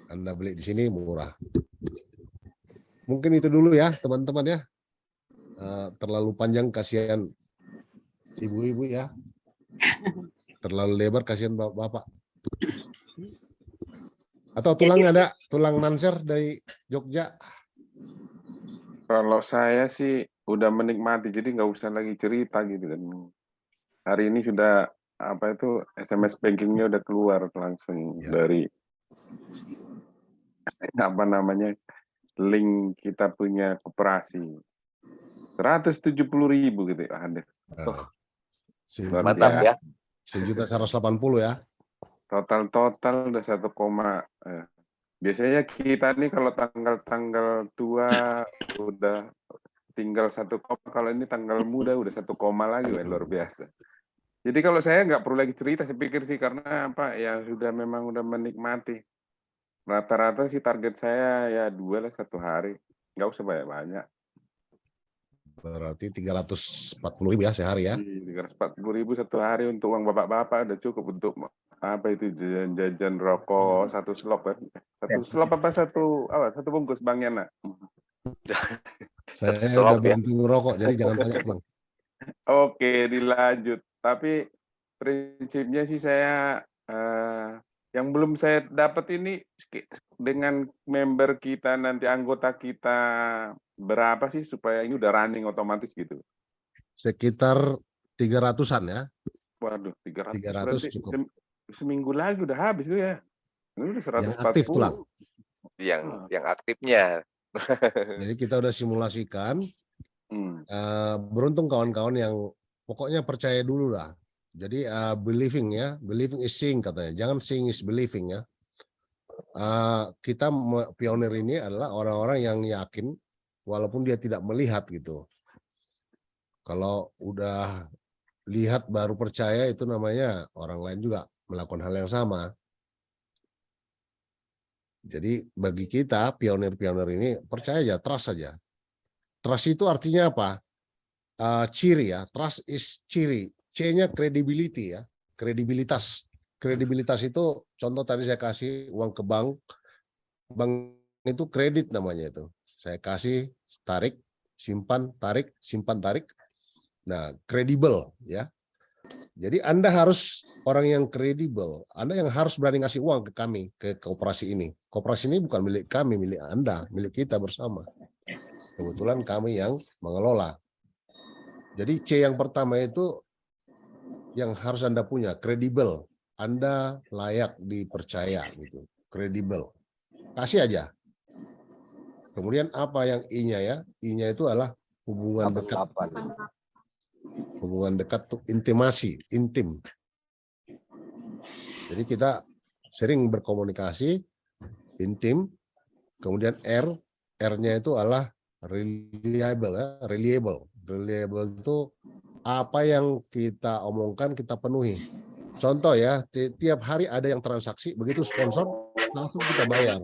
Anda beli di sini murah. Mungkin itu dulu ya teman-teman ya. Terlalu panjang kasihan ibu-ibu ya. Terlalu lebar kasihan bapak-bapak. Atau ada tulang Nanser dari Jogja. Kalau saya sih udah menikmati, jadi nggak usah lagi cerita gitu kan. Hari ini sudah SMS bankingnya udah keluar langsung dari link kita punya koperasi. 170.000 gitu ada. Mantap ya. 1.180 ya. Total udah 1, biasanya kita nih kalau tanggal tua udah tinggal 1, kalau ini tanggal muda udah 1, lagi, luar biasa. Jadi kalau saya nggak perlu lagi cerita, saya pikir sih karena ya memang udah menikmati. Rata-rata sih target saya ya 2 lah 1 hari, nggak usah banyak-banyak. Berarti 340.000 ya sehari ya. 340.000 1 hari untuk uang bapak-bapak udah cukup untuk jajan rokok 1 slop kan. 1 slop satu bungkus Bang Yana. Saya udah berhenti merokok, jadi jangan tanya Bang. Oke, dilanjut. Tapi prinsipnya sih saya yang belum saya dapat ini dengan member kita nanti anggota kita berapa sih supaya ini udah running otomatis gitu? Sekitar 300-an ya. Waduh, 300 cukup. Seminggu lagi udah habis itu ya. Ini udah 140. Yang aktif tulang. Yang aktifnya. Jadi kita udah simulasikan. Beruntung kawan-kawan yang pokoknya percaya dulu lah. Jadi believing ya, believing is seeing katanya. Jangan seeing is believing ya. Kita pionir ini adalah orang-orang yang yakin walaupun dia tidak melihat gitu. Kalau udah lihat baru percaya itu namanya orang lain juga melakukan hal yang sama. Jadi bagi kita pionir-pionir ini percaya aja, trust saja. Trust itu artinya apa? Ciri ya, trust is ciri. C-nya credibility ya, kredibilitas. Kredibilitas itu contoh tadi saya kasih uang ke bank itu kredit namanya itu. Saya kasih tarik, simpan, tarik, simpan, tarik. Nah, kredibel ya. Jadi Anda harus orang yang kredibel. Anda yang harus berani ngasih uang ke kami, ke koperasi ini. Koperasi ini bukan milik kami, milik Anda, milik kita bersama. Kebetulan kami yang mengelola. Jadi C yang pertama itu yang harus Anda punya, kredibel. Anda layak dipercaya gitu, kredibel. Kasih aja. Kemudian apa yang I-nya ya? I-nya itu adalah hubungan dekat. Hubungan dekat tuh intimasi, intim. Jadi kita sering berkomunikasi intim. Kemudian R-nya itu adalah reliable ya, reliable. Reliable itu apa yang kita omongkan kita penuhi. Contoh ya, tiap hari ada yang transaksi, begitu sponsor langsung kita bayar.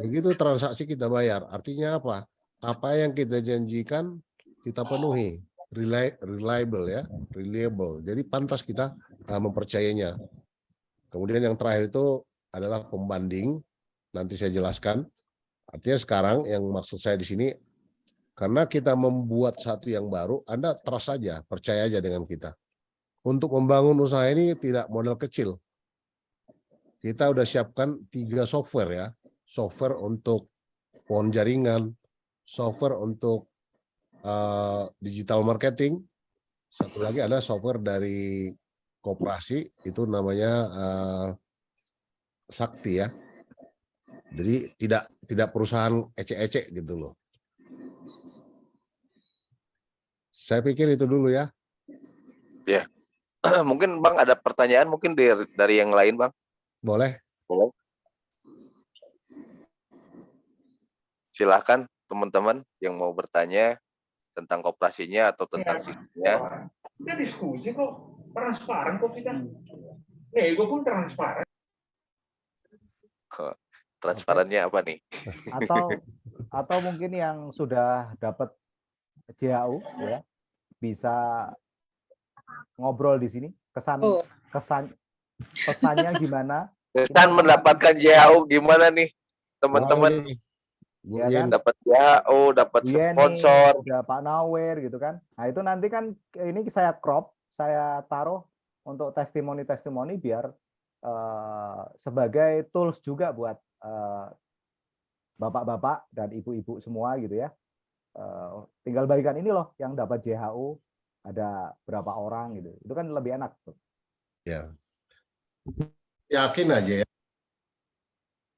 Begitu transaksi kita bayar. Artinya apa? Apa yang kita janjikan kita penuhi. Reliable ya, reliable. Jadi pantas kita mempercayainya. Kemudian yang terakhir itu adalah pembanding. Nanti saya jelaskan. Artinya sekarang yang maksud saya di sini, karena kita membuat satu yang baru, Anda trust saja, percaya aja dengan kita. Untuk membangun usaha ini tidak modal kecil. Kita udah siapkan 3 software ya. Software untuk pohon jaringan, software untuk digital marketing, satu lagi ada software dari koperasi, itu namanya Sakti ya. Jadi tidak perusahaan ecek-ecek gitu loh. Saya pikir itu dulu ya. Ya. Mungkin Bang ada pertanyaan mungkin dari yang lain Bang. Boleh. Boleh. Silahkan teman-teman yang mau bertanya tentang koperasinya atau tentang sistemnya. Kita diskusi kok, transparan kok kita. Gue pun transparan. Transparannya apa nih? Atau mungkin yang sudah dapat JHU ya bisa ngobrol di sini pesannya gimana? Kesan mendapatkan JHU gimana nih teman-teman? Ya kan? Dapat JHU, dapat sponsor. Ada Pak Nawer gitu kan. Nah itu nanti kan ini saya crop, saya taruh untuk testimoni-testimoni biar sebagai tools juga buat bapak-bapak dan ibu-ibu semua gitu ya. Tinggal bagikan ini loh yang dapat JHU ada berapa orang gitu. Itu kan lebih enak tuh. Ya. Yakin aja ya.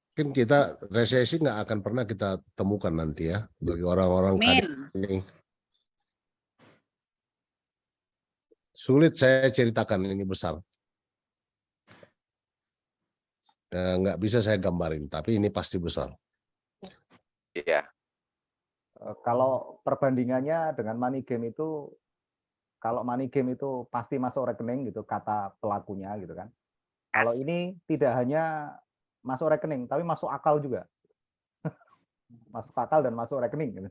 Mungkin kita resesi nggak akan pernah kita temukan nanti ya bagi orang-orang ini. Sulit saya ceritakan ini besar. Nggak bisa saya gambarin, tapi ini pasti besar. Iya. Kalau perbandingannya dengan money game itu, kalau money game itu pasti masuk rekening gitu kata pelakunya gitu kan. Kalau ini tidak hanya masuk rekening, tapi masuk akal juga. Masuk akal dan masuk rekening gitu.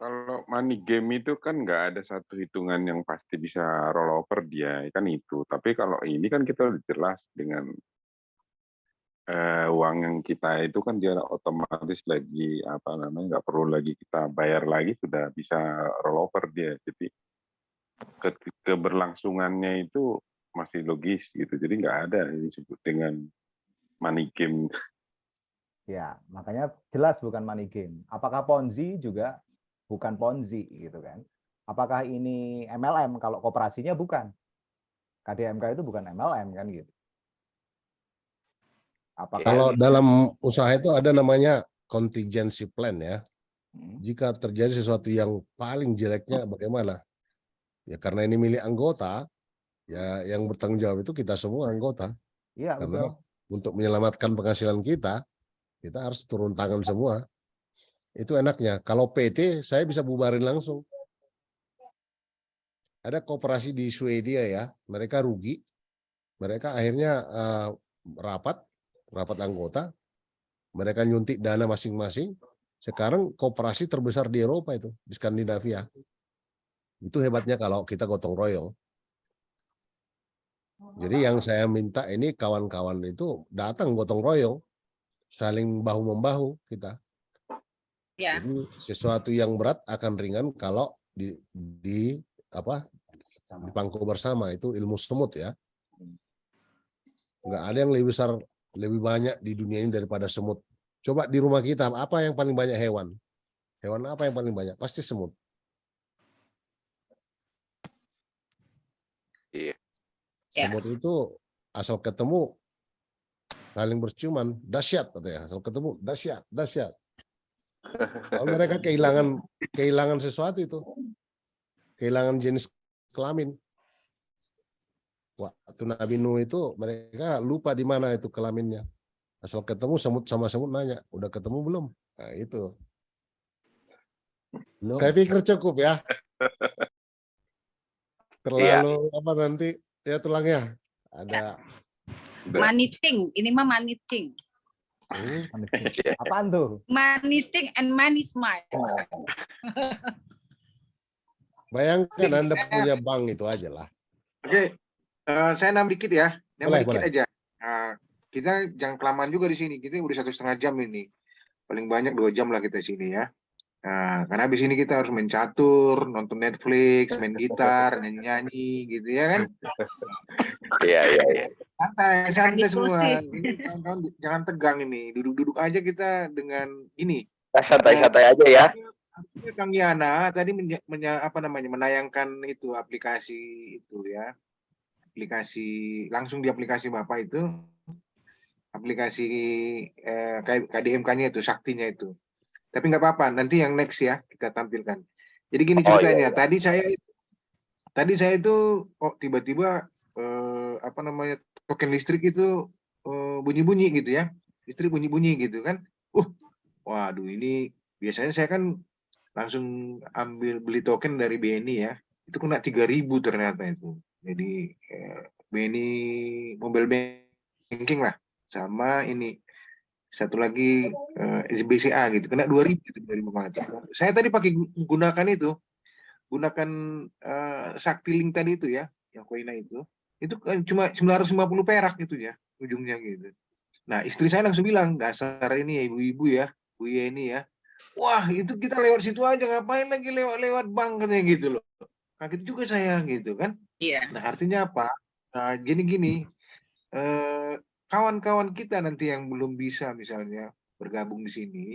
Kalau money game itu kan nggak ada satu hitungan yang pasti bisa rollover dia, kan itu. Tapi kalau ini kan kita udah jelas dengan uang yang kita itu kan dia otomatis lagi apa namanya nggak perlu lagi kita bayar lagi, sudah bisa rollover dia. Jadi keberlangsungannya itu masih logis gitu. Jadi nggak ada yang disebut dengan money game. Ya, makanya jelas bukan money game. Apakah Ponzi juga bukan Ponzi gitu kan? Apakah ini MLM? Kalau koperasinya bukan. KDMK itu bukan MLM kan gitu. Apakah kalau dalam usaha itu ada namanya contingency plan ya. Jika terjadi sesuatu yang paling jeleknya bagaimana? Ya karena ini milik anggota, ya yang bertanggung jawab itu kita semua anggota. Iya, karena betul. Untuk menyelamatkan penghasilan kita harus turun tangan semua. Itu enaknya. Kalau PT saya bisa bubarin langsung. Ada koperasi di Swedia ya, mereka rugi. Mereka akhirnya rapat anggota, mereka nyuntik dana masing-masing. Sekarang koperasi terbesar di Eropa itu, di Skandinavia. Itu hebatnya kalau kita gotong royong. Jadi yang saya minta ini kawan-kawan itu datang gotong royong, saling bahu-membahu kita. Ya. Jadi sesuatu yang berat akan ringan kalau dipangku bersama, itu ilmu semut ya. Nggak ada yang lebih besar, lebih banyak di dunia ini daripada semut. Coba di rumah kita, apa yang paling banyak hewan? Hewan apa yang paling banyak? Pasti semut. Iya. Semut itu asal ketemu saling berciuman, dahsyat katanya. Asal ketemu dahsyat. Kalau mereka kehilangan sesuatu itu, kehilangan jenis kelamin, waktu Nabi Nuh itu mereka lupa di mana itu kelaminnya. Asal ketemu semut sama semut nanya, udah ketemu belum? Nah itu. Belum. Saya pikir cukup ya. Iya. Terlalu apa nanti ya tulangnya ada. Maniting, ini mah maniting. Apaan tuh? Maniting and money smart. Bayangkan Anda punya bank itu aja lah. Oke, saya nambah dikit ya. Nambah dikit Boleh. aja. Nah, kita jangan kelamaan juga di sini. Kita udah 1,5 jam ini. Paling banyak 2 jam lah kita sini ya. Nah, karena habis ini kita harus main catur, nonton Netflix, main gitar, nyanyi gitu ya kan. Iya. Santai semua. Ini kawan-kawan jangan tegang ini. Duduk-duduk aja kita dengan ini. Santai-santai aja ya. Kang Yana tadi menayangkan itu aplikasi itu ya. Aplikasi langsung di aplikasi Bapak itu. Aplikasi KDMK-nya itu, saktinya itu. Tapi nggak apa-apa, nanti yang next ya kita tampilkan. Jadi gini ceritanya, tadi saya itu tiba-tiba token listrik itu bunyi-bunyi gitu ya, listrik bunyi-bunyi gitu kan. Waduh ini biasanya saya kan langsung beli token dari BNI ya, itu kena 3.000 ternyata itu. Jadi BNI mobile banking lah, sama ini satu lagi BCA gitu, kena 2.000 gitu, 2.000. Saya tadi gunakan Sakti Link tadi itu ya, yang Koina itu kan cuma 950 perak gitu ya ujungnya gitu. Nah istri saya langsung bilang, dasar ini ya ibu-ibu ya, Bu Yeni ya, wah itu kita lewat situ aja, ngapain lagi lewat bank katanya gitu loh. Kaget juga saya gitu kan. Iya. Nah artinya apa? Nah, gini kawan-kawan kita nanti yang belum bisa misalnya bergabung di sini,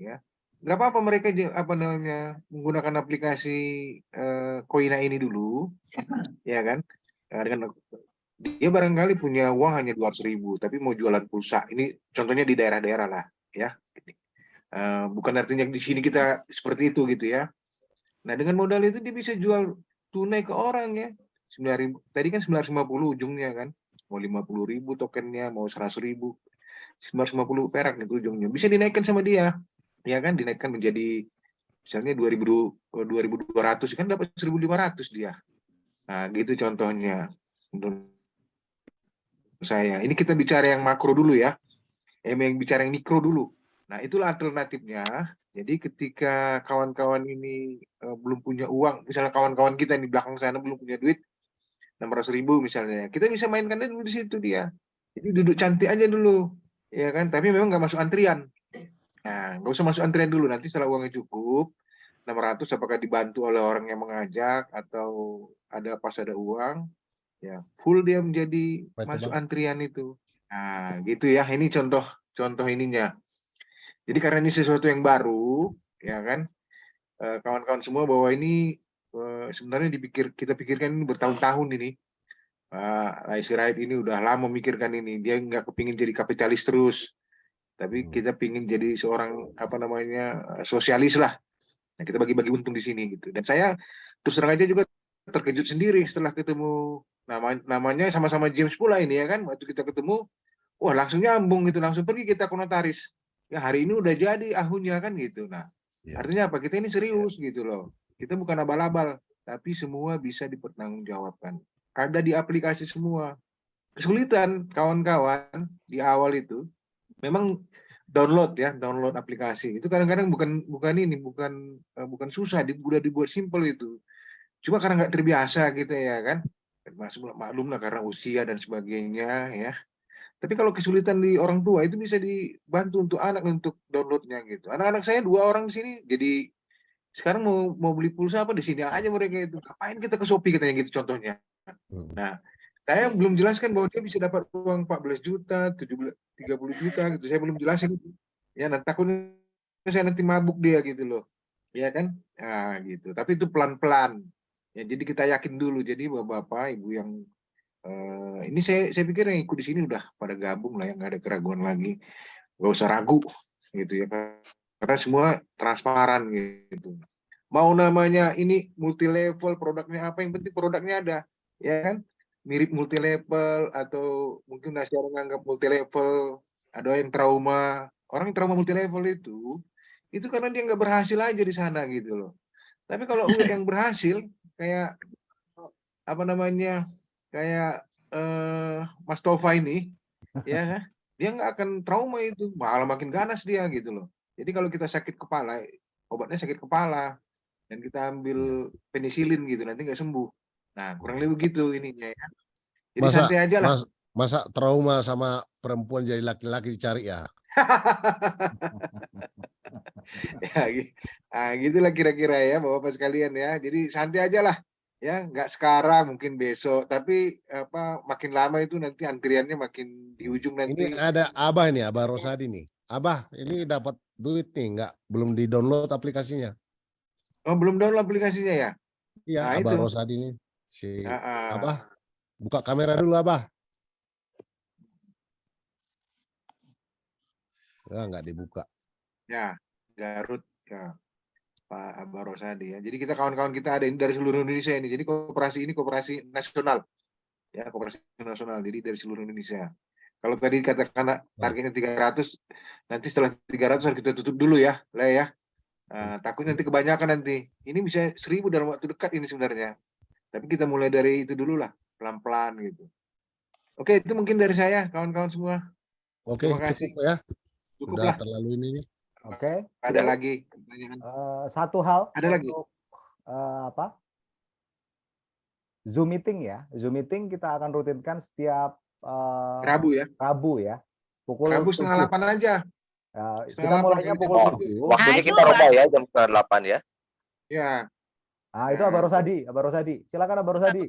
ya nggak apa-apa mereka menggunakan aplikasi Koina ini dulu, ya kan? Dengan dia barangkali punya uang hanya 200.000, tapi mau jualan pulsa. Ini contohnya di daerah-daerah lah, ya. Bukan artinya di sini kita seperti itu gitu ya. Nah dengan modal itu dia bisa jual tunai ke orang ya. 9.000, tadi kan 950 ujungnya kan. Mau 50.000 tokennya, mau 100.000, 950 perak itu ujungnya. Bisa dinaikkan sama dia, ya kan? Dinaikkan menjadi misalnya 2.200 kan dapat 1.500 dia. Nah, gitu contohnya. Menurut saya. Ini kita bicara yang makro dulu ya. Yang bicara yang mikro dulu. Nah, itulah alternatifnya. Jadi ketika kawan-kawan ini belum punya uang, misalnya kawan-kawan kita di belakang sana belum punya duit, 600.000 misalnya, kita bisa mainkan dulu di situ dia. Jadi duduk cantik aja dulu, ya kan? Tapi memang nggak masuk antrian. Nah, nggak usah masuk antrian dulu. Nanti setelah uangnya cukup, 600 apakah dibantu oleh orang yang mengajak atau pas ada uang, ya full dia menjadi masuk antrian itu. Nah, gitu ya. Ini contoh ininya. Jadi karena ini sesuatu yang baru, ya kan? Kawan-kawan semua bahwa ini sebenarnya kita pikirkan ini bertahun-tahun ini. Laisi Raid ini udah lama memikirkan ini. Dia nggak kepingin jadi kapitalis terus, tapi kita pingin jadi seorang sosialis lah. Nah, kita bagi-bagi untung di sini gitu. Dan saya terus terang aja juga terkejut sendiri setelah ketemu namanya sama-sama James pula ini ya kan. Waktu kita ketemu, wah langsung nyambung gitu, langsung pergi kita ke notaris. Ya hari ini udah jadi ahunya kan gitu. Nah, artinya apa? Kita ini serius gitu loh. Kita bukan abal-abal, tapi semua bisa dipertanggungjawabkan. Ada di aplikasi semua. Kesulitan kawan-kawan di awal itu memang download aplikasi. Itu kadang-kadang bukan susah, udah dibuat simple itu. Cuma karena nggak terbiasa gitu ya kan. Maklum lah karena usia dan sebagainya ya. Tapi kalau kesulitan di orang tua itu bisa dibantu untuk anak untuk downloadnya gitu. Anak-anak saya 2 orang di sini, jadi sekarang mau beli pulsa apa di sini aja mereka itu. Ngapain kita ke Shopee katanya gitu contohnya. Nah, saya belum jelaskan bahwa dia bisa dapat uang 14 juta, 30 juta gitu. Saya belum jelasin itu. Ya, takutnya saya nanti mabuk dia gitu loh. Ya kan? Nah, gitu. Tapi itu pelan-pelan. Ya, jadi kita yakin dulu. Jadi Bapak, Ibu yang ini saya pikir yang ikut di sini udah pada gabung lah, yang nggak ada keraguan lagi, nggak usah ragu gitu ya, karena semua transparan gitu. Mau namanya ini multi level produknya apa, yang penting produknya ada, ya kan? mirip multi level atau mungkin masih orang menganggap multi level, ada yang trauma. Orang yang trauma multi level itu karena dia nggak berhasil aja di sana gitu loh. Tapi kalau udah yang berhasil kayak apa namanya kayak Mas Tova ini, ya dia nggak akan trauma itu, malah makin ganas dia gitu loh. Jadi kalau kita sakit kepala, obatnya sakit kepala dan kita ambil penisilin gitu, nanti nggak sembuh. Nah kurang lebih begitu ininya ya. Jadi santai aja lah. Masa trauma sama perempuan jadi laki-laki dicari ya? Ya, gitulah kira-kira ya Bapak sekalian ya. Jadi santai aja lah ya, nggak sekarang mungkin besok, tapi makin lama itu nanti antriannya makin di ujung nanti. Ini ada Abah ini, Abah Rosadi nih. Abah, ini dapat duit nih, belum di-download aplikasinya. Oh, belum download aplikasinya ya? Iya, Nah, Abah itu. Rosadi ini. Abah, buka kamera dulu Abah. Ya, nggak dibuka. Ya, Garut ya. Pak Abah Rosadi ya. Jadi kita kawan-kawan kita ada ini dari seluruh Indonesia ini. Jadi koperasi ini koperasi nasional. Ya, koperasi nasional. Jadi dari seluruh Indonesia. Kalau tadi katakan targetnya 300, nanti setelah 300 harus kita tutup dulu ya, lah ya. Takut nanti kebanyakan nanti. Ini bisa 1000 dalam waktu dekat ini sebenarnya. Tapi kita mulai dari itu dulu lah, pelan-pelan gitu. Oke, itu mungkin dari saya, kawan-kawan semua. Oke, terima kasih. cukup ya. Cukup Sudah lah. terlalu ini nih. Oke. Ada lagi pertanyaan? Satu hal. Ada lagi. Zoom meeting ya. Zoom meeting kita akan rutinkan setiap Rabu ya. Rabu ya. Pukul Rabu 7:30 aja. Kita mulainya pukul 7. Waktunya kita rubah ya jam 7:30 ya. Ya. Nah, itu Abah Rosadi. Silakan Abah Rosadi.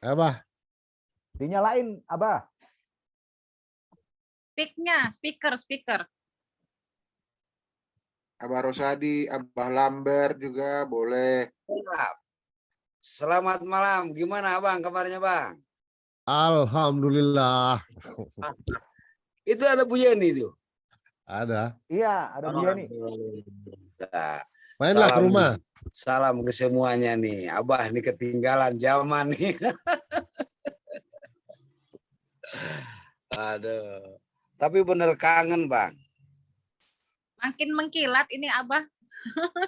Abah. Dinyalain, Abah. Speaker. Abah Rosadi, Abah Lambert juga boleh. Selamat malam. Gimana Bang kabarnya Bang? Alhamdulillah. Itu ada Bu Yeni itu? Ada. Iya, ada Bu Yeni. Mainlah ke rumah. Salam ke semuanya nih. Abah nih ketinggalan zaman nih. Aduh. Tapi bener kangen Bang. Makin mengkilat ini Abah.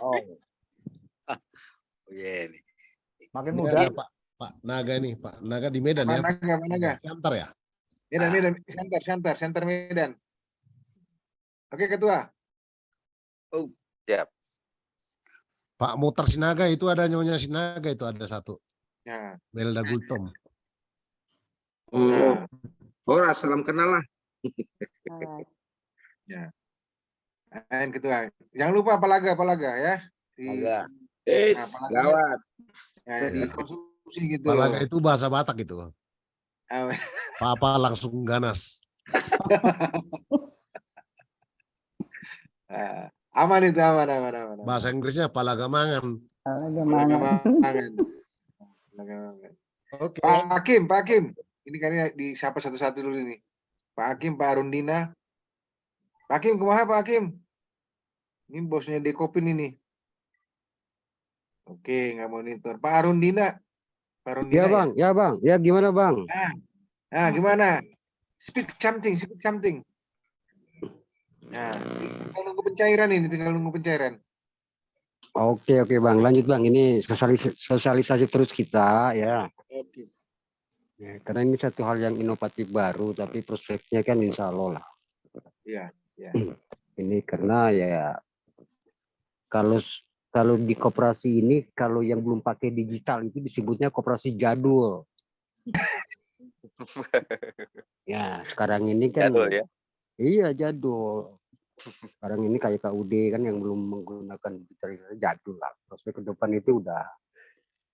Oh. Yeni. Makin muda. Pak Naga nih, Pak Naga di Medan ya. Pak Naga. Santar ya? Medan, Santar Medan. Oke, Ketua. Oh, siap. Pak Mutar Sinaga itu ada Nyonya Sinaga itu ada satu. Ya. Melda Gultom. Salam kenal lah. Ya. Ketua. Jangan lupa Palaga ya. Gawat. Ya, dikonsumsi gitu. Palaga itu bahasa Batak gitu. Papa langsung ganas. Aman itu, aman. Bahasa Inggrisnya palaga mangan. Oke. Pak Hakim. Ini kayaknya disapa satu-satu dulu nih. Pak Hakim, Pak Arundina. Pak Hakim, kumaha Pak Hakim? Ini bosnya Dekopin ini. Oke, nggak monitor. Pak Arundina. Ya Bang. Ya gimana Bang? Gimana? Speak something. Nah, tinggal nunggu pencairan. Oke Bang, lanjut Bang. Ini sosialisasi terus kita ya. Oke. Ya, karena ini satu hal yang inovatif baru, tapi prospeknya kan insya Allah lah. Iya. Ini karena ya kalau di koperasi ini, kalau yang belum pakai digital itu disebutnya koperasi jadul. Ya, sekarang ini kan jadul ya. Iya jadul. Sekarang ini kayak KUD kan yang belum menggunakan digitalisasi jadul lah. Prospek ke depan itu udah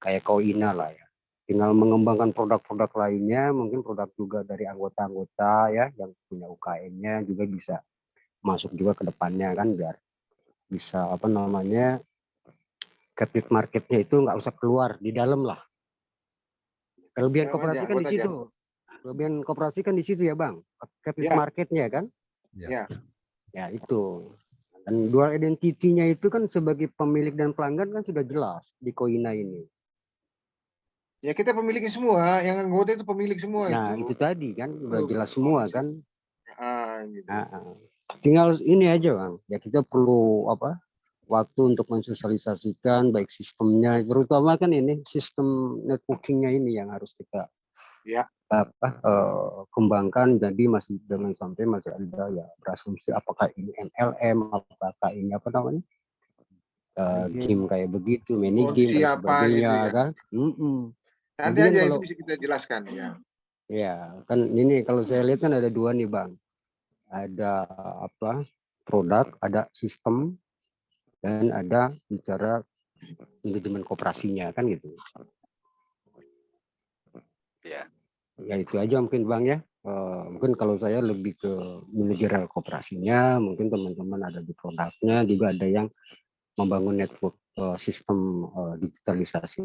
kayak Koina lah ya. Tinggal mengembangkan produk-produk lainnya, mungkin produk juga dari anggota-anggota ya yang punya UKM-nya juga bisa masuk juga ke depannya kan, biar bisa captive marketnya itu nggak usah keluar di dalam lah. Kelebihan koperasi kan di situ. Kelebihan koperasi kan di situ ya Bang. Captive marketnya kan. Ya itu. Dan dual identity-nya itu kan sebagai pemilik dan pelanggan kan sudah jelas di Koina ini. Ya kita pemiliknya semua, yang anggota itu pemilik semua Nah, itu tadi kan udah jelas semua kan. Gitu. Tinggal ini aja Bang. Ya kita perlu waktu untuk mensosialisasikan baik sistemnya, terutama kan ini sistem networkingnya ini yang harus kita kembangkan. Jadi masih jangan sampai masih ada ya berasumsi apakah ini MLM, apakah ini apa namanya game kayak begitu, mini game dan sebagainya gitu ya. kan. Nanti aja itu bisa kita jelaskan ya. Ya kan ini kalau saya lihat kan ada dua nih Bang, ada produk, ada sistem, dan ada bicara manajemen koperasinya kan gitu. Ya. Ya itu aja mungkin Bang ya. Mungkin kalau saya lebih ke manajerial koperasinya, mungkin teman-teman ada di produknya juga ada yang membangun network sistem digitalisasi.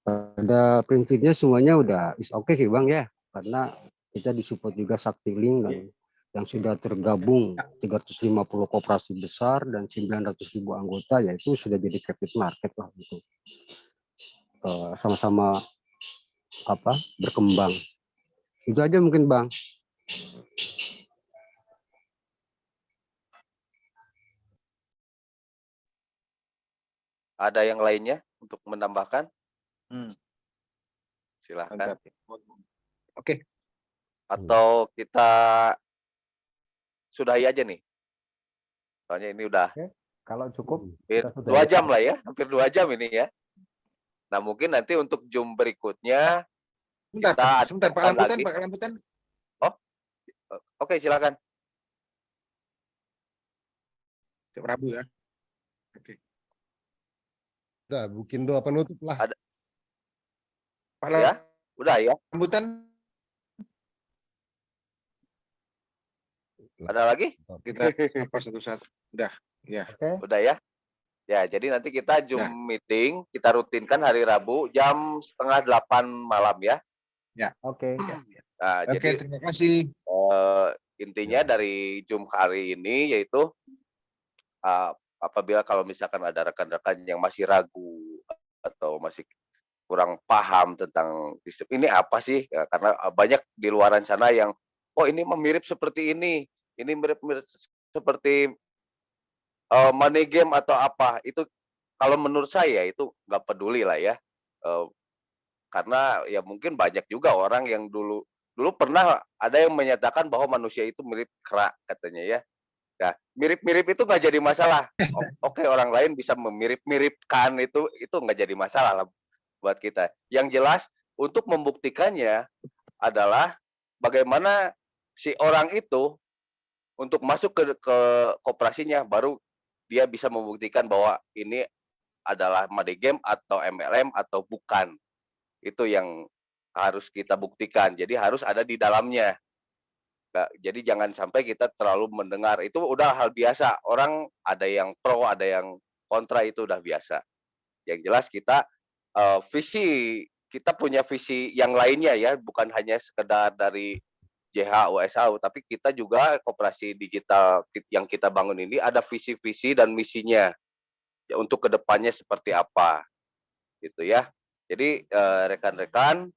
Pada prinsipnya semuanya udah is oke sih Bang ya, karena kita disupport juga Saktiling dan yang sudah tergabung 350 koperasi besar dan 900.000 anggota, yaitu sudah jadi captive market lah gitu. Sama-sama berkembang. Itu aja mungkin Bang. Ada yang lainnya untuk menambahkan? Silahkan. Oke. Atau kita sudahi aja nih. Soalnya ini udah kalau cukup 2 jam lah ya, hampir 2 jam ini ya. Nah mungkin nanti untuk Zoom berikutnya sebentar Pak Lamputan. Oh, oke silakan. Rabu ya. Oke. Udah, bikin doa penutup lah. Ada. Ya, udah ya. Lamputan. Ada lagi? Kita apa satu-satu. Udah, ya. Udah ya. Ya, jadi nanti kita Zoom meeting, kita rutinkan hari Rabu jam 7:30 malam ya. Ya. Oke. Nah, jadi terima kasih. Intinya dari Zoom hari ini yaitu apabila kalau misalkan ada rekan-rekan yang masih ragu atau masih kurang paham tentang sistem ini apa sih? Ya, karena banyak di luaran sana yang ini mirip seperti ini mirip seperti money game atau apa. Itu kalau menurut saya itu nggak peduli lah ya. Karena ya mungkin banyak juga orang yang dulu pernah ada yang menyatakan bahwa manusia itu mirip kera katanya ya. Nah, mirip-mirip itu nggak jadi masalah. Oke, orang lain bisa memirip-miripkan itu nggak jadi masalah lah buat kita. Yang jelas untuk membuktikannya adalah bagaimana si orang itu untuk masuk ke koperasinya, baru dia bisa membuktikan bahwa ini adalah money game atau MLM atau bukan. Itu yang harus kita buktikan. Jadi harus ada di dalamnya. Nah, jadi jangan sampai kita terlalu mendengar. Itu udah hal biasa. Orang ada yang pro, ada yang kontra, itu udah biasa. Yang jelas kita kita punya visi yang lainnya ya, bukan hanya sekedar dari JH USAU, tapi kita juga koperasi digital yang kita bangun ini ada visi-visi dan misinya ya, untuk kedepannya seperti apa gitu ya. Jadi rekan-rekan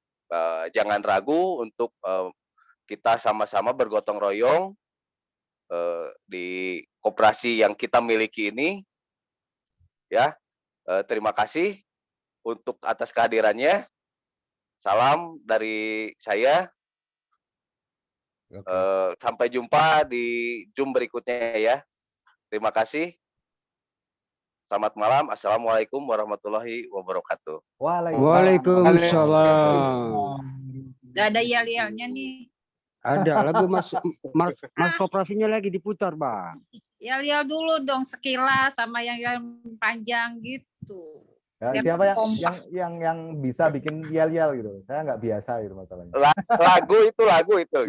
jangan ragu untuk kita sama-sama bergotong royong di koperasi yang kita miliki ini ya. Terima kasih untuk atas kehadirannya. Salam dari saya. Sampai jumpa di Zoom berikutnya ya. Terima kasih. Selamat malam. Assalamualaikum warahmatullahi wabarakatuh. Waalaikumsalam. Gak ada yel-yelnya nih. Ada lagu Mas Koperasinya lagi diputar Bang. Yel-yel dulu dong sekilas sama yang panjang gitu. Ya, siapa yang bisa bikin yel-yel gitu? Saya nggak biasa gitu masalahnya. Lagu itu.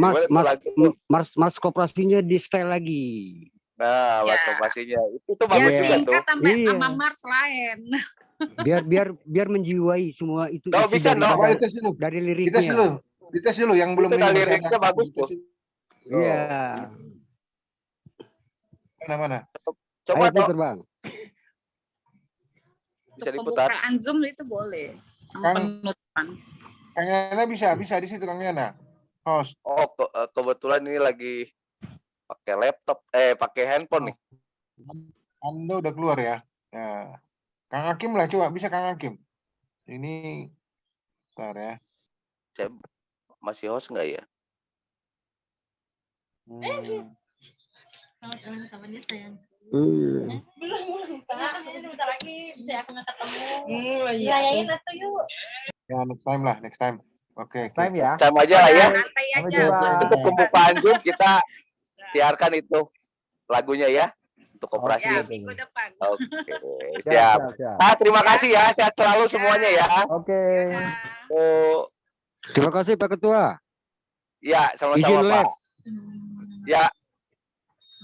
Mas Koperasinya di style lagi. Nah, Mas Koperasinya itu bagus juga tuh. Sama Mars lain. Biar menjiwai semua itu. Kalau bisa dari liriknya. Dites dulu yang belum liriknya bagus tuh. Iya. Mana? Coba putar Bang. Bisa diputar. Pembukaan Zoom itu boleh. Kang Yana bisa di situ Kang Yana. Host. Oh, kebetulan ini lagi pakai laptop, pakai handphone nih. Anda udah keluar ya. Ya. Kang Hakim lah, coba bisa Kang Hakim. Ini, bentar ya. Saya masih host nggak ya? Teman-temannya sayang. Belum Kak. Bentar lagi saya akan ketemu. Rayain atau yuk. Ya, next time. Oke. Time ya. Sama aja lah ya. Sampai jumpa. Untuk pembukaan Zoom kita siarkan itu lagunya ya untuk koperasi. Ya, minggu depan. Oke, siap. Nah, terima kasih ya, sehat selalu semuanya ya. Oke. Terima kasih Pak Ketua. Ya, sama-sama Izin Pak. live. Ya,